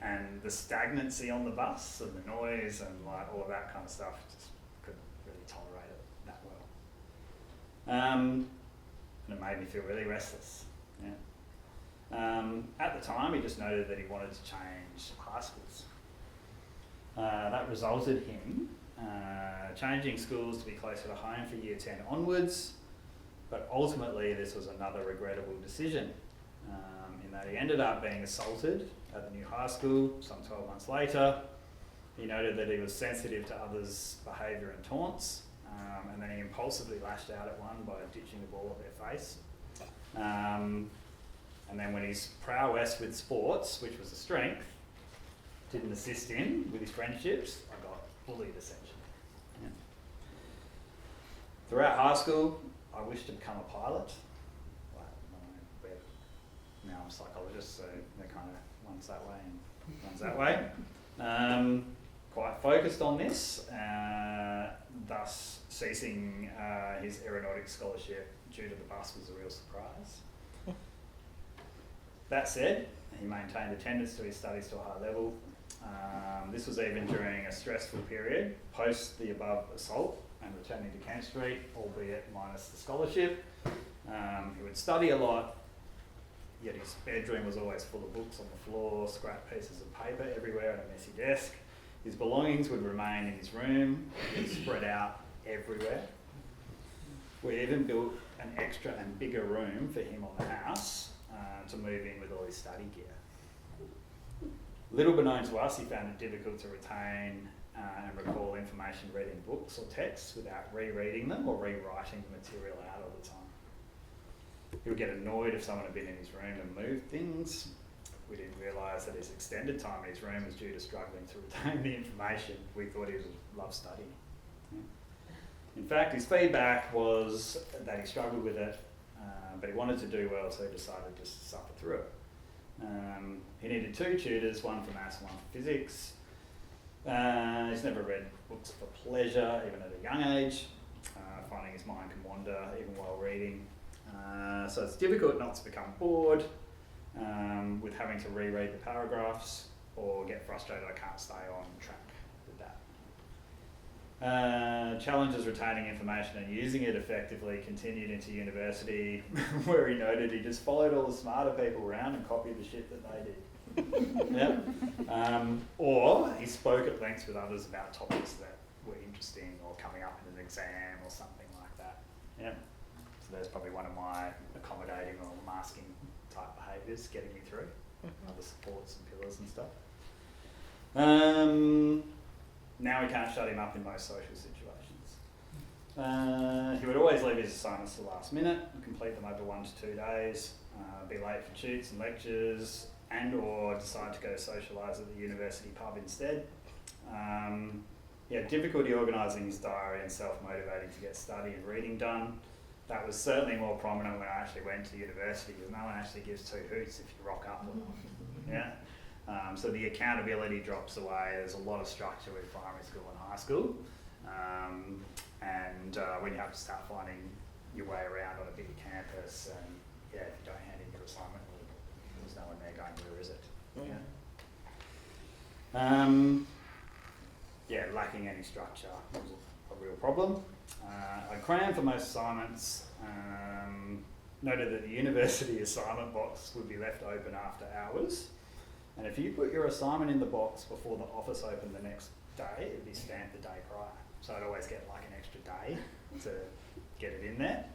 and the stagnancy on the bus and the noise and like all of that kind of stuff, just couldn't really tolerate it that well. And it made me feel really restless. Yeah. At the time, he just noted that he wanted to change high schools. That resulted him changing schools to be closer to home for year 10 onwards, but ultimately this was another regrettable decision, in that he ended up being assaulted at the new high school some 12 months later. He noted that he was sensitive to others' behaviour and taunts, and then he impulsively lashed out at one by ditching the ball at their face. And then when his prowess with sports, which was a strength, didn't assist him with his friendships, I got bullied essentially. Yeah. Throughout high school, I wished to become a pilot. Now I'm a psychologist, so they're kind of one's that way and one's that way. quite focused on this, thus ceasing his aeronautic scholarship due to the bus was a real surprise. That said, he maintained attendance to his studies to a high level. This was even during a stressful period post the above assault and returning to Kent Street, albeit minus the scholarship. He would study a lot, yet his bedroom was always full of books on the floor, scrap pieces of paper everywhere and a messy desk. His belongings would remain in his room, spread out everywhere. We even built an extra and bigger room for him on the house to move in with all his study gear. Little beknown to us, he found it difficult to retain and recall information read in books or texts without rereading them or rewriting the material out all the time. He would get annoyed if someone had been in his room and moved things. We didn't realise that his extended time in his room was due to struggling to retain the information. We thought he loved studying. In fact, his feedback was that he struggled with it, but he wanted to do well, so he decided to suffer through it. He needed 2 tutors, one for maths and one for physics. He's never read books for pleasure, even at a young age, finding his mind can wander even while reading. So it's difficult not to become bored with having to reread the paragraphs or get frustrated I can't stay on track with that. Challenges retaining information and using it effectively continued into university, where he noted he just followed all the smarter people around and copied the shit that they did. Yep. Or he spoke at length with others about topics that were interesting or coming up in an exam or something like that. Yep. So there's probably one of my accommodating or masking type behaviours getting me through, other supports and pillars and stuff. Now we can't shut him up in most social situations. He would always leave his assignments to the last minute and complete them over 1 to 2 days, be late for tutes and lectures, and or decide to go socialise at the university pub instead. He had difficulty organising his diary and self-motivating to get study and reading done. That was certainly more prominent when I actually went to university, because no one actually gives 2 hoots if you rock up or not. Yeah? So the accountability drops away. There's a lot of structure with primary school and high school. When you have to start finding your way around on a bigger campus, and if you don't hand in your assignment, there's no one there going, where is it? Lacking any structure was a real problem. I crammed for most assignments, noted that the university assignment box would be left open after hours. And if you put your assignment in the box before the office opened the next day, it'd be stamped the day prior. So I'd always get like an extra day to get it in there.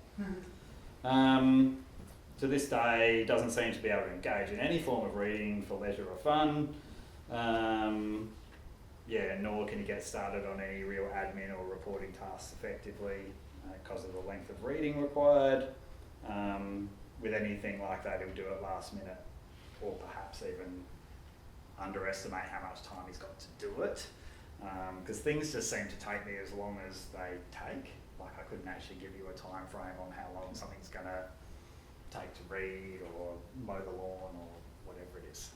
To this day, he doesn't seem to be able to engage in any form of reading for leisure or fun. Nor can he get started on any real admin or reporting tasks effectively because of the length of reading required. With anything like that, he'll do it last minute, or perhaps even underestimate how much time he's got to do it, because things just seem to take me as long as they take. Like I couldn't actually give you a time frame on how long something's going to take to read or mow the lawn or whatever it is.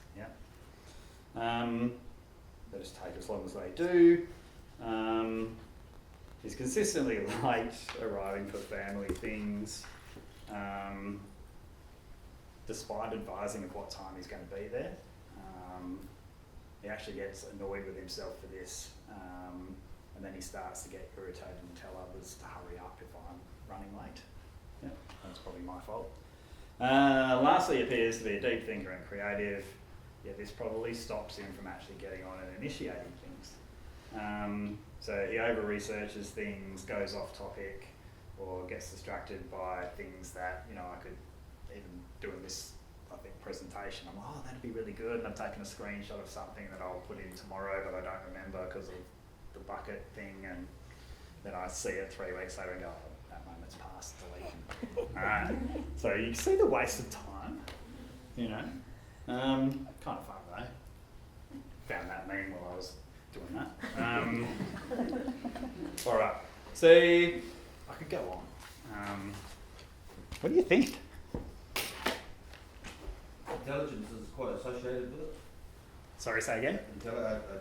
They just take as long as they do. He's consistently late arriving for family things, despite advising of what time he's going to be there. He actually gets annoyed with himself for this, and then he starts to get irritated and tell others to hurry up if I'm running late. Yeah, that's probably my fault. Lastly, he appears to be a deep thinker and creative, yet this probably stops him from actually getting on and initiating things. So he over-researches things, goes off topic, or gets distracted by things that, I could even doing this presentation, I'm like, oh, that'd be really good, and I've taken a screenshot of something that I'll put in tomorrow, but I don't remember because of the bucket thing, and then I see it 3 weeks later and go, oh, that moment's past, delete. So you can see the waste of time, kind of fun though. Found that meme while I was doing that. All right, so I could go on. What do you think? Intelligence is quite associated with it. Sorry, say again?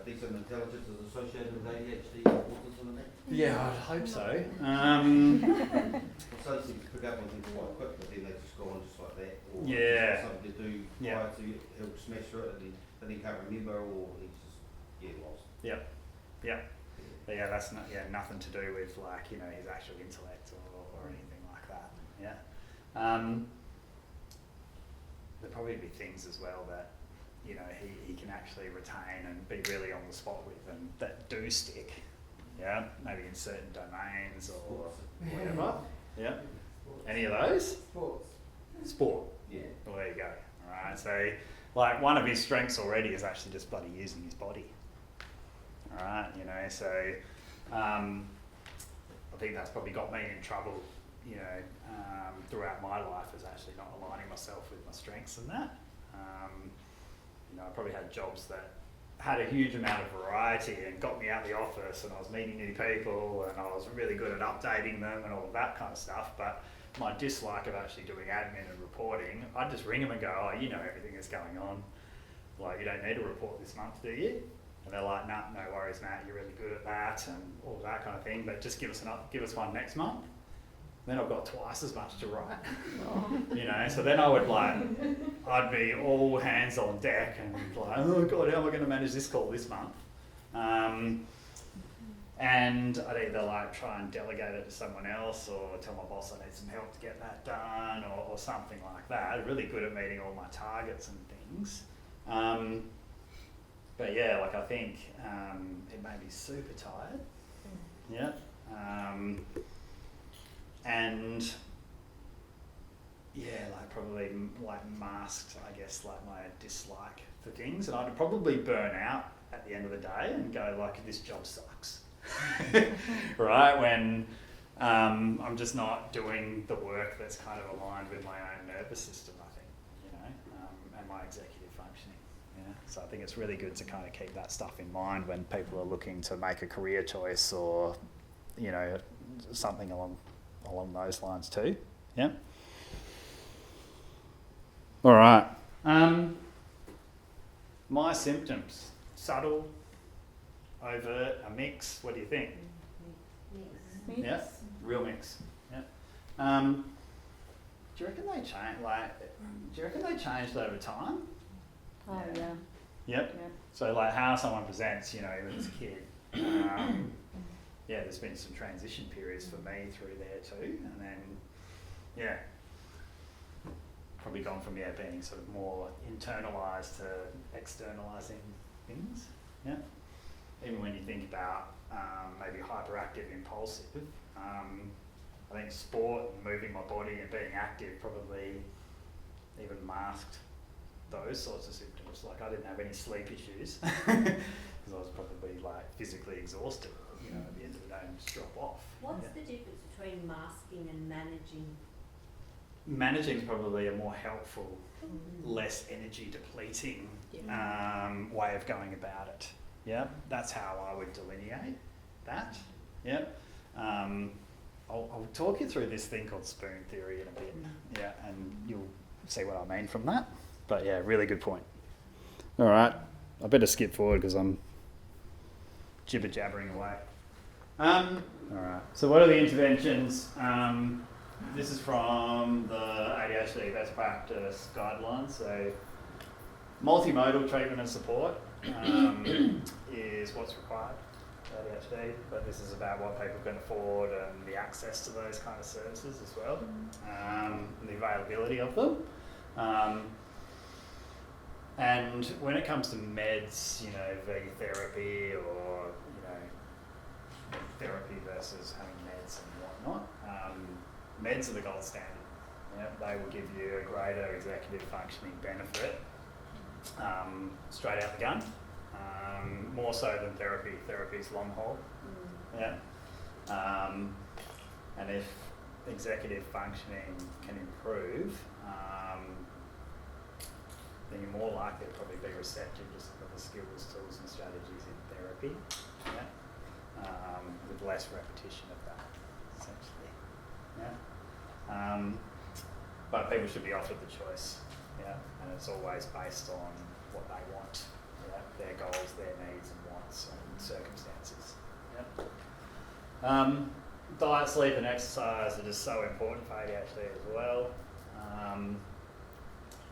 Decent intelligence is associated with ADHD and autism and that? Yeah, I'd hope so. Some things pick up on things quite quick, but then they just go on just like that. Or Yeah. something to do Yeah. prior to he'll smash through it and he can't remember or he's just lost. Yep. Yep. But yeah, that's not nothing to do with like his actual intellect or anything like that. Yeah. There'll probably be things as well that he can actually retain and be really on the spot with, and that do stick. Yeah, maybe in certain domains or whatever. Yeah. Any of those? Sport. Yeah. Well, there you go. All right. So, like, one of his strengths already is actually just bloody using his body. All right. So I think that's probably got me in trouble. Throughout my life, is actually not aligning myself with my strengths and that. I probably had jobs that had a huge amount of variety and got me out of the office, and I was meeting new people and I was really good at updating them and all of that kind of stuff. But my dislike of actually doing admin and reporting, I'd just ring them and go, oh, everything that's going on. Like, you don't need a report this month, do you? And they're like, nah, no worries, Matt, you're really good at that and all that kind of thing, but just give us one next month. Then I've got twice as much to write. So then I'd be all hands on deck and like, oh God, how am I going to manage this call this month? And I'd either try and delegate it to someone else or tell my boss I need some help to get that done or something like that. I'm really good at meeting all my targets and things. But yeah, I think it made me super tired. Yeah. And yeah, probably masked, I guess, my dislike for things, and I'd probably burn out at the end of the day and go this job sucks, right? When I'm just not doing the work that's kind of aligned with my own nervous system, I think, and my executive functioning. Yeah, so I think it's really good to kind of keep that stuff in mind when people are looking to make a career choice or, something along those lines too. Yeah. All right. My symptoms: subtle, overt, a mix. What do you think? Mix. Yeah, real mix. Yeah. Do you reckon they change? Do you reckon they changed over time? Oh yeah. Yep. Yep. So how someone presents, even as a kid. There's been some transition periods for me through there too, and then probably gone from being sort of more internalised to externalising things. Yeah. Even when you think about maybe hyperactive, impulsive, I think sport and moving my body and being active probably even masked those sorts of symptoms. I didn't have any sleep issues because I was probably physically exhausted. At the end of the day, and just drop off. What's the difference between masking and managing? Managing is probably a more helpful, less energy depleting way of going about it. Yeah, that's how I would delineate that. Yeah, I'll talk you through this thing called spoon theory in a bit. Yeah, and you'll see what I mean from that. But yeah, really good point. All right, I better skip forward because I'm jibber jabbering away. All right. So what are the interventions? This is from the ADHD best practice guidelines. So multimodal treatment and support is what's required for ADHD, but this is about what people can afford and the access to those kind of services as well, and the availability of them. And when it comes to meds, VE therapy or therapy versus having meds and whatnot, meds are the gold standard. Yeah, they will give you a greater executive functioning benefit straight out the gun, more so than therapy. Therapy's long haul. Yeah, and if executive functioning can improve, then you're more likely to probably be receptive to some of the skills, tools and strategies in therapy, with less repetition of that, essentially. But people should be offered the choice, and it's always based on what they want. their needs and wants and circumstances. Yep. Diet, sleep and exercise are just so important for ADHD as well.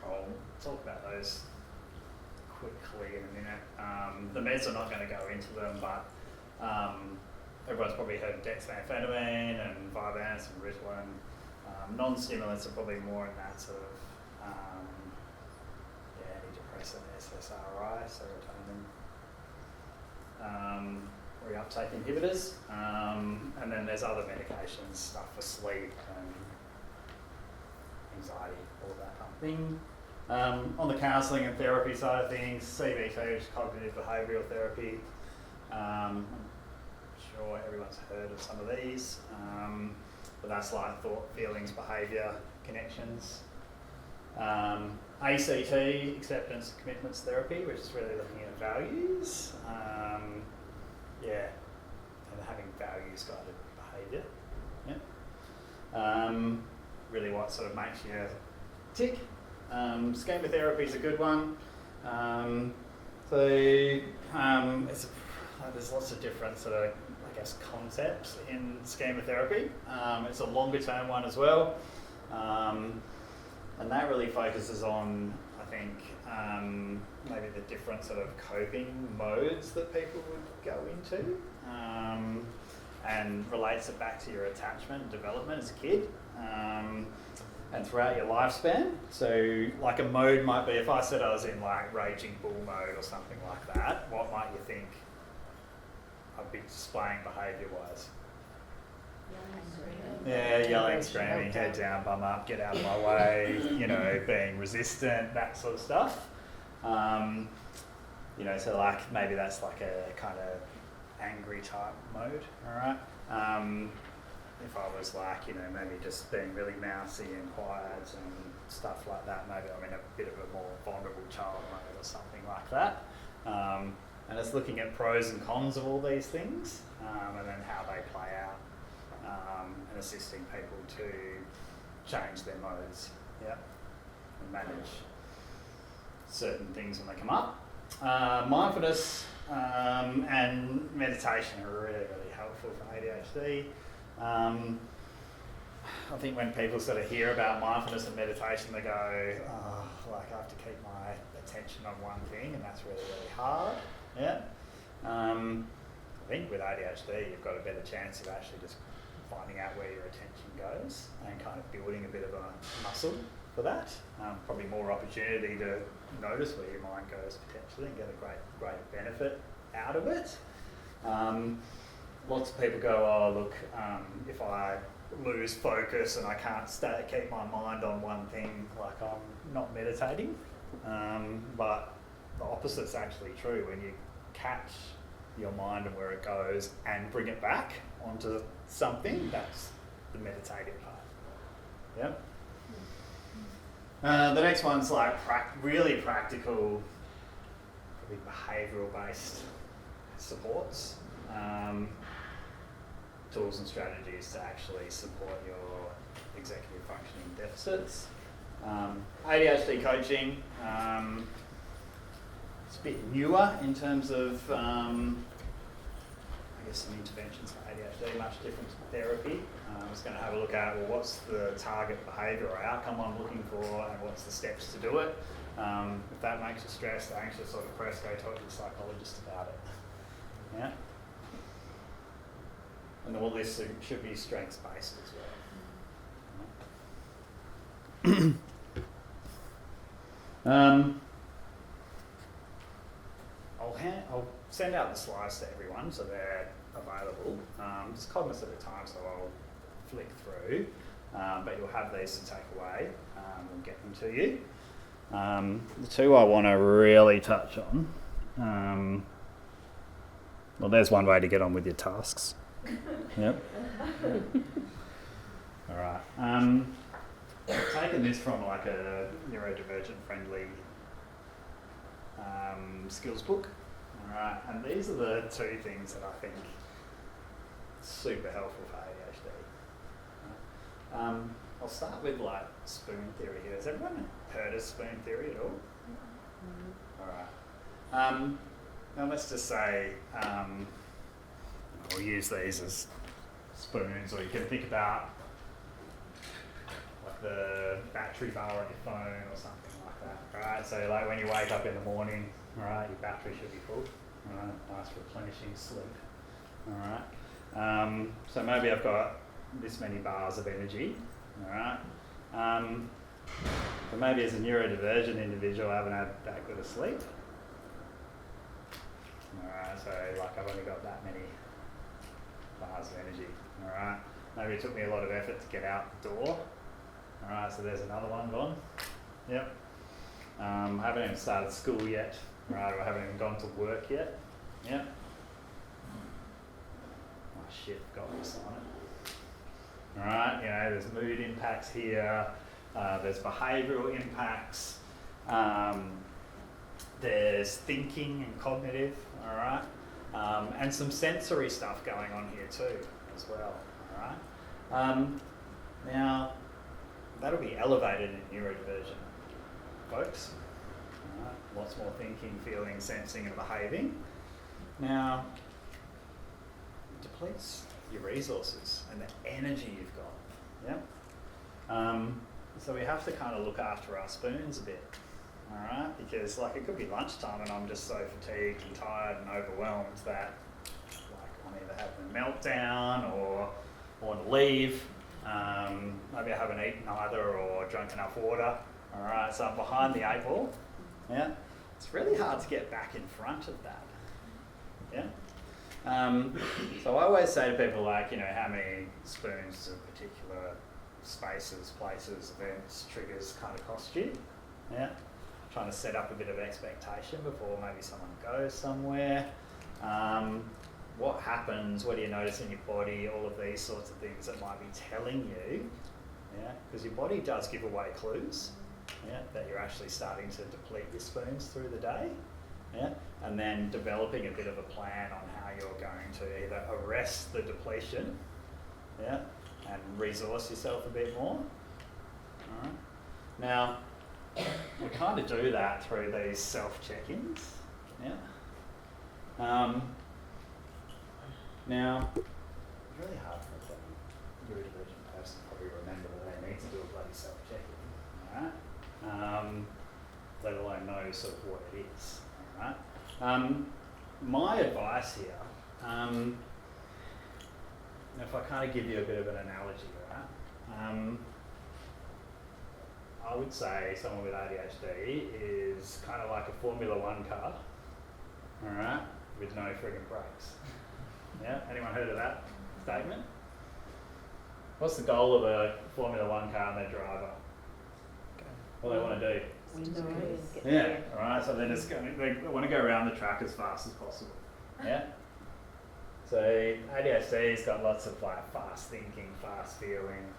I'll talk about those quickly in a minute. The meds are not going to go into them, but everyone's probably heard of dexamphetamine and Vyvanse and Ritalin. Non-stimulants are probably more in that sort of antidepressant, SSRI, serotonin, reuptake inhibitors, and then there's other medications, stuff for sleep and anxiety, all that kind of thing. On the counselling and therapy side of things, CBT, which is cognitive behavioural therapy. I'm sure everyone's heard of some of these, but that's like thought, feelings, behaviour, connections. ACT, acceptance and commitments therapy, which is really looking at values. And having values guided behaviour. Yeah. Really what sort of makes you tick. Schema therapy is a good one. There's lots of different sort of, I guess, concepts in schema therapy. It's a longer term one as well. And that really focuses on, I think, maybe the different sort of coping modes that people would go into, and relates it back to your attachment and development as a kid, and throughout your lifespan. So like a mode might be, if I said I was in like raging bull mode or something like that, what might you think I'd be displaying behaviour-wise? Yeah, yelling, screaming, head down, bum up, get out of my way, being resistant, that sort of stuff. So like maybe that's like a kind of angry type mode, all right? If I was like, maybe just being really mousy and quiet and stuff like that, maybe I'm in a bit of a more vulnerable child mode or something like that. And it's looking at pros and cons of all these things, and then how they play out. And assisting people to change their modes, and manage certain things when they come up. Mindfulness and meditation are really, really helpful for ADHD. I think when people sort of hear about mindfulness and meditation, they go, I have to keep my attention on one thing, and that's really, really hard. Yeah. I think with ADHD, you've got a better chance of actually just finding out where your attention goes and kind of building a bit of a muscle for that. Probably more opportunity to notice where your mind goes potentially and get a great benefit out of it. Lots of people go, if I lose focus and I can't keep my mind on one thing, like I'm not meditating. But the opposite's actually true. When you catch your mind and where it goes and bring it back onto something, that's the meditative part. The next one's like really practical, probably behavioural based supports, tools and strategies to actually support your executive functioning deficits. ADHD coaching, it's a bit newer in terms of some interventions for ADHD, much different to therapy. I'm just going to have a look at, what's the target behaviour or outcome I'm looking for, and what's the steps to do it. If that makes you stressed, anxious or depressed, go talk to your psychologist about it. Yeah. And all this should be strengths-based as well. I'll send out the slides to everyone so they're available. Just cognizant at a time, so I'll flick through. But you'll have these to take away. We'll get them to you. The two I want to really touch on. Well, there's one way to get on with your tasks. Yep. All right. I've taken this from like a neurodivergent friendly skills book. All right. And these are the two things that I think super helpful for ADHD. I'll start with like spoon theory here. Has everyone heard of spoon theory at all? All right. now let's just say, we'll use these as spoons, or you can think about like the battery bar on your phone or something like that, right? So like when you wake up in the morning, all right, your battery should be full, all right, nice replenishing sleep, all right. So maybe I've got this many bars of energy, all right. But maybe as a neurodivergent individual, I haven't had that good a sleep. Alright, so like I've only got that many bars of energy. Alright, maybe it took me a lot of effort to get out the door. Alright, so there's another one gone. Yep. I haven't even started school yet. Right, or I haven't even gone to work yet. Yep. Oh shit, got this on it. Alright, you know, there's mood impacts here. There's behavioural impacts, there's thinking and cognitive, all right, and some sensory stuff going on here too as well, all right. Now, that'll be elevated in neurodivergent folks, all right? Lots more thinking, feeling, sensing and behaving. Now, it depletes your resources and the energy you've got, yeah? So we have to kind of look after our spoons a bit, all right? Because like it could be lunchtime and I'm just so fatigued and tired and overwhelmed that like I'm either having a meltdown or want to leave. Maybe I haven't eaten either or drunk enough water, all right? So I'm behind the 8 ball, yeah? It's really hard to get back in front of that, yeah? So I always say to people like, you know, how many spoons of particular spaces, places, events, triggers kind of cost you, yeah? Trying to set up a bit of expectation before maybe someone goes somewhere. What happens, what do you notice in your body, all of these sorts of things that might be telling you, yeah? Because your body does give away clues, yeah? That you're actually starting to deplete your spoons through the day, yeah? And then developing a bit of a plan on how you're going to either arrest the depletion, yeah? And resource yourself a bit more. All right. Now, we kind of do that through these self-check-ins. Yeah. Now, it's really hard for a neurodivergent person to probably remember that they need to do a bloody self-check-in. All right. Let alone know sort of what it is. All right. My advice here. If I kind of give you a bit of an analogy, right? I would say someone with ADHD is kind of like a Formula 1 car, all right, with no friggin' brakes. Yeah, anyone heard of that statement? What's the goal of a Formula 1 car and their driver? What do they want to do? Yeah, all right, so they're just going, they want to go around the track as fast as possible. Yeah. So ADHD's got lots of like fast thinking, fast feeling,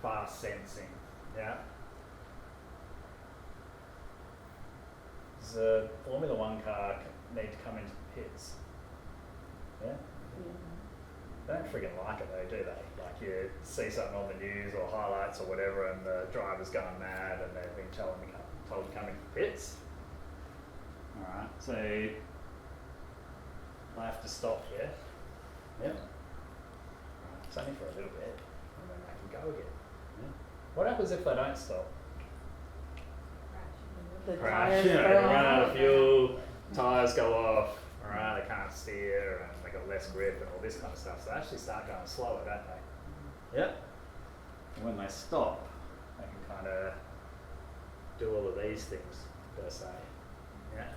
fast sensing, yeah? Does a Formula 1 car need to come into the pits? Yeah? They don't friggin' like it though, do they? Like you see something on the news or highlights or whatever and the driver's going mad and they've been told to come into the pits. Alright, so they have to stop here. Yeah. It's only for a little bit, and then they can go again. Yeah. What happens if they don't stop? The Crash. tires Yeah, go they run out off. of fuel, tyres go off. Alright, they can't steer, and they got less grip, and all this kind of stuff. So they actually start going slower, don't they? Yeah. And when they stop, they can kind of do all of these things per se. Yeah.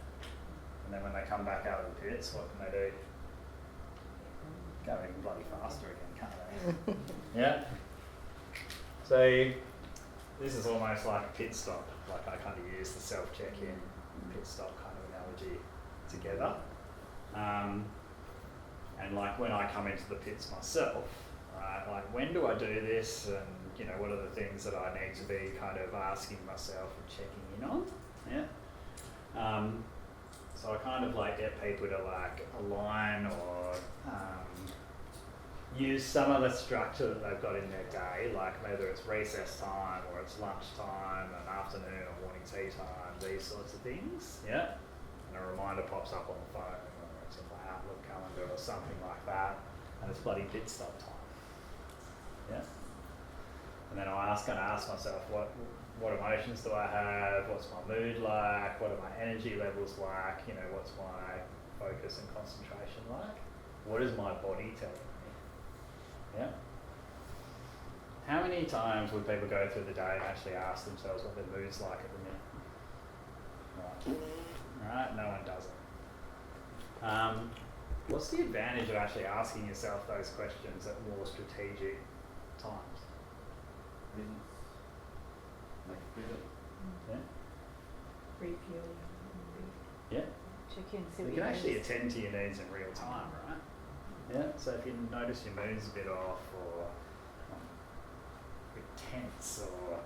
And then when they come back out of the pits, what can they do? Go even bloody faster again, can't they? Yeah. So this is almost like a pit stop. Like I kind of use the self-check-in, pit stop kind of analogy together. And like when I come into the pits myself, right? Like when do I do this? And you know, what are the things that I need to be kind of asking myself and checking in on? Yeah. So I kind of like get people to like align or use some of the structure that they've got in their day, like whether it's recess time or it's lunch time and afternoon or morning tea time, these sorts of things, yeah? And a reminder pops up on the phone something like that, and it's bloody pit stop time. Yeah. And then I ask myself, what emotions do I have? What's my mood like? What are my energy levels like? You know, what's my focus and concentration like? What is my body telling me? Yeah. How many times would people go through the day and actually ask themselves what their mood's like at the minute? Right, no one does it. What's the advantage of actually asking yourself those questions at more strategic times? Make it better. Yeah. Review. Yeah. Check in, see You what can your actually needs. attend to your needs in real time, right? Yeah. So if you notice your mood's a bit off, or a bit tense, or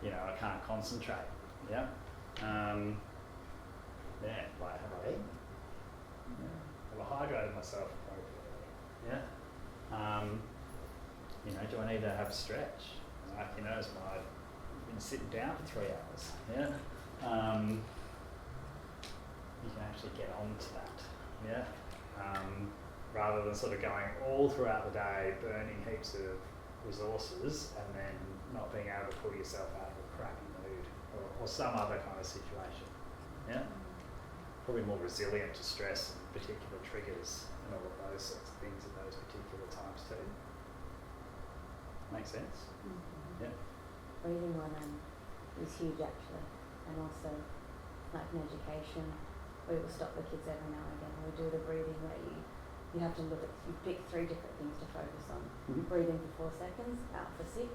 you know, I can't concentrate. Yeah. Yeah. Like, have I eaten? Yeah. Have I hydrated myself appropriately? Yeah. You know, do I need to have a stretch? Like, you know, I've been sitting down for 3 hours. Yeah. You can actually get on to that. Yeah. Rather than sort of going all throughout the day, burning heaps of resources and then not being able to pull yourself out of a crappy mood or some other kind of situation. Yeah. Probably more resilient to stress and particular triggers and all of those sorts of things at those particular times too. Make sense? Mm-hmm. Yeah. Breathing one is huge actually, and also like in education, we will stop the kids every now and again. We do the breathing where you have to look at, you pick 3 different things to focus on. Mm-hmm. Breathing for 4 seconds, out for 6,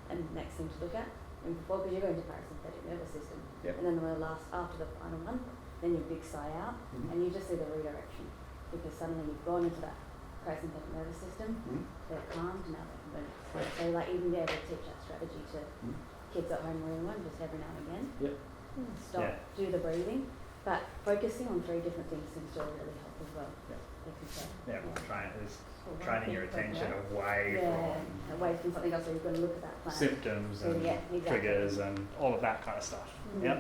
and next thing to look at, in for 4, because you're going to parasympathetic nervous system. Yep. And then the last, after the final one, then your big sigh out, Mm-hmm. and you just see the redirection, because suddenly you've gone into that parasympathetic nervous system, Mm-hmm. they're calmed, now they can move. So like even be able to teach that strategy to Mm-hmm. kids at home reading one just every now and again. Yep. Stop, Yeah. do the breathing, but focusing on 3 different things seems to really help as well. Yeah. Like you said. Yeah, well, Or one training thing your from attention that. away Yeah, away from something else, so you've got to look at that from plan. symptoms and Yeah, exactly. triggers and all of that kind of stuff. Mm. Yep.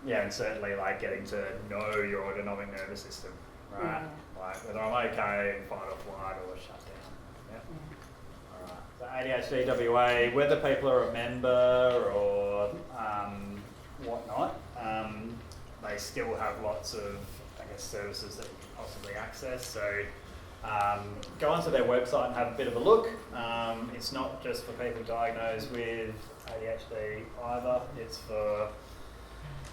Yeah, and certainly like getting to know your autonomic nervous system, right? Yeah. Like whether I'm okay in fight or flight or shut down. Yep. Yeah. Alright. So ADHD WA, whether people are a member or whatnot, they still have lots of, I guess, services that you can possibly access. So go onto their website and have a bit of a look. It's not just for people diagnosed with ADHD either. It's for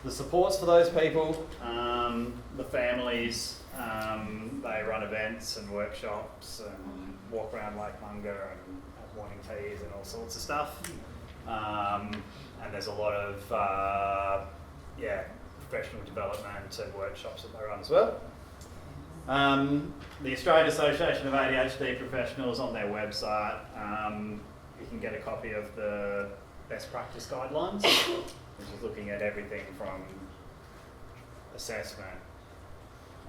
the supports for those people, the families. They run events and workshops and walk around Lake Munga and have morning teas and all sorts of stuff. And there's a lot of professional development and workshops that they run as well. The Australian Association of ADHD Professionals, on their website, you can get a copy of the best practice guidelines, which is looking at everything from assessment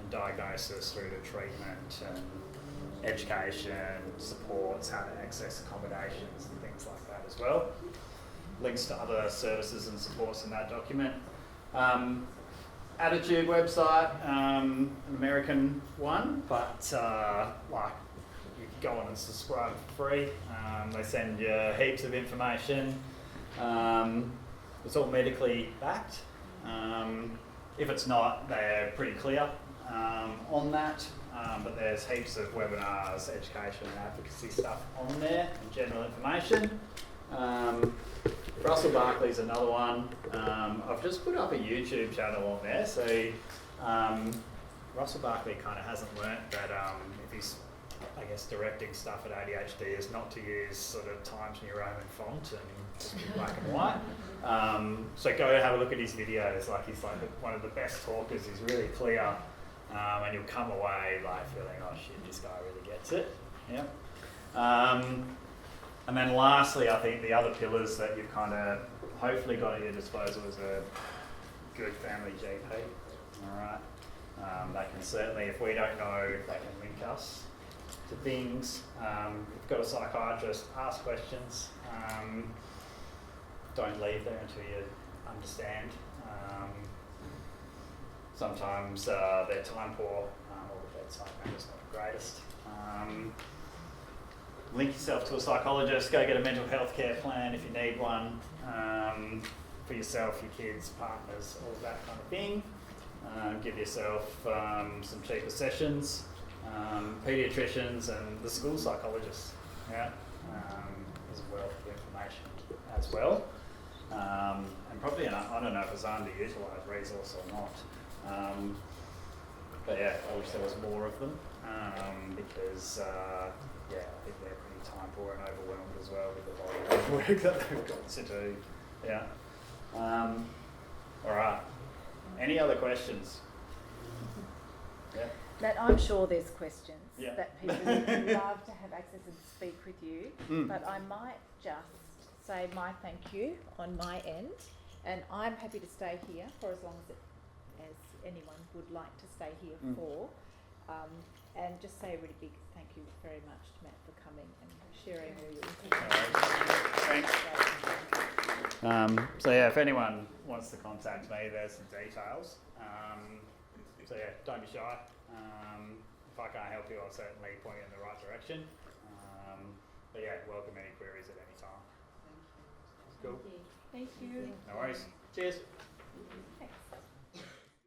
and diagnosis through to treatment and education, supports, how to access accommodations and things like that as well. Links to other services and supports in that document. Attitude website, an American one, but like you can go on and subscribe for free. They send you heaps of information. It's all medically backed. If it's not, they're pretty clear on that. But there's heaps of webinars, education and advocacy stuff on there, and general information. Russell Barkley's another one. I've just put up a YouTube channel on there, so Russell Barkley kind of hasn't learnt that if he's, I guess, directing stuff at ADHD is not to use sort of Times New Roman font and just be black and white. So go have a look at his videos. Like he's like one of the best talkers. He's really clear, and you'll come away like feeling, oh shit, this guy really gets it. Yeah. And then lastly, I think the other pillars that you've kind of hopefully got at your disposal is a good family GP. All right. They can certainly, if we don't know, they can link us to things. If you've got a psychiatrist, ask questions. Don't leave there until you understand. sometimes they're time poor, or the bedside manner's not the greatest. Link yourself to a psychologist, go get a mental health care plan if you need one, for yourself, your kids, partners, all of that kind of thing. Give yourself some cheaper sessions, paediatricians and the school psychologists, yeah, there's a wealth of information as well. And probably, I don't know if it's an underutilised resource or not, but yeah, I wish there was more of them, because yeah, I think they're pretty time poor and overwhelmed as well with the volume of work that they've got to do. Yeah. All right. Any other questions? Yeah. That I'm sure there's questions Yeah. that people would love to have access and speak with you, but I might just say my thank you on my end, and I'm happy to stay here for as long as anyone would like to stay here for, and just say a really big thank you very much to Matt for coming and sharing all your information. Thanks. So yeah, if anyone wants to contact me, there's some details. So yeah, don't be shy. If I can't help you, I'll certainly point you in the right direction. But yeah, welcome any queries at any time. Cool. Thank you. No worries. Cheers.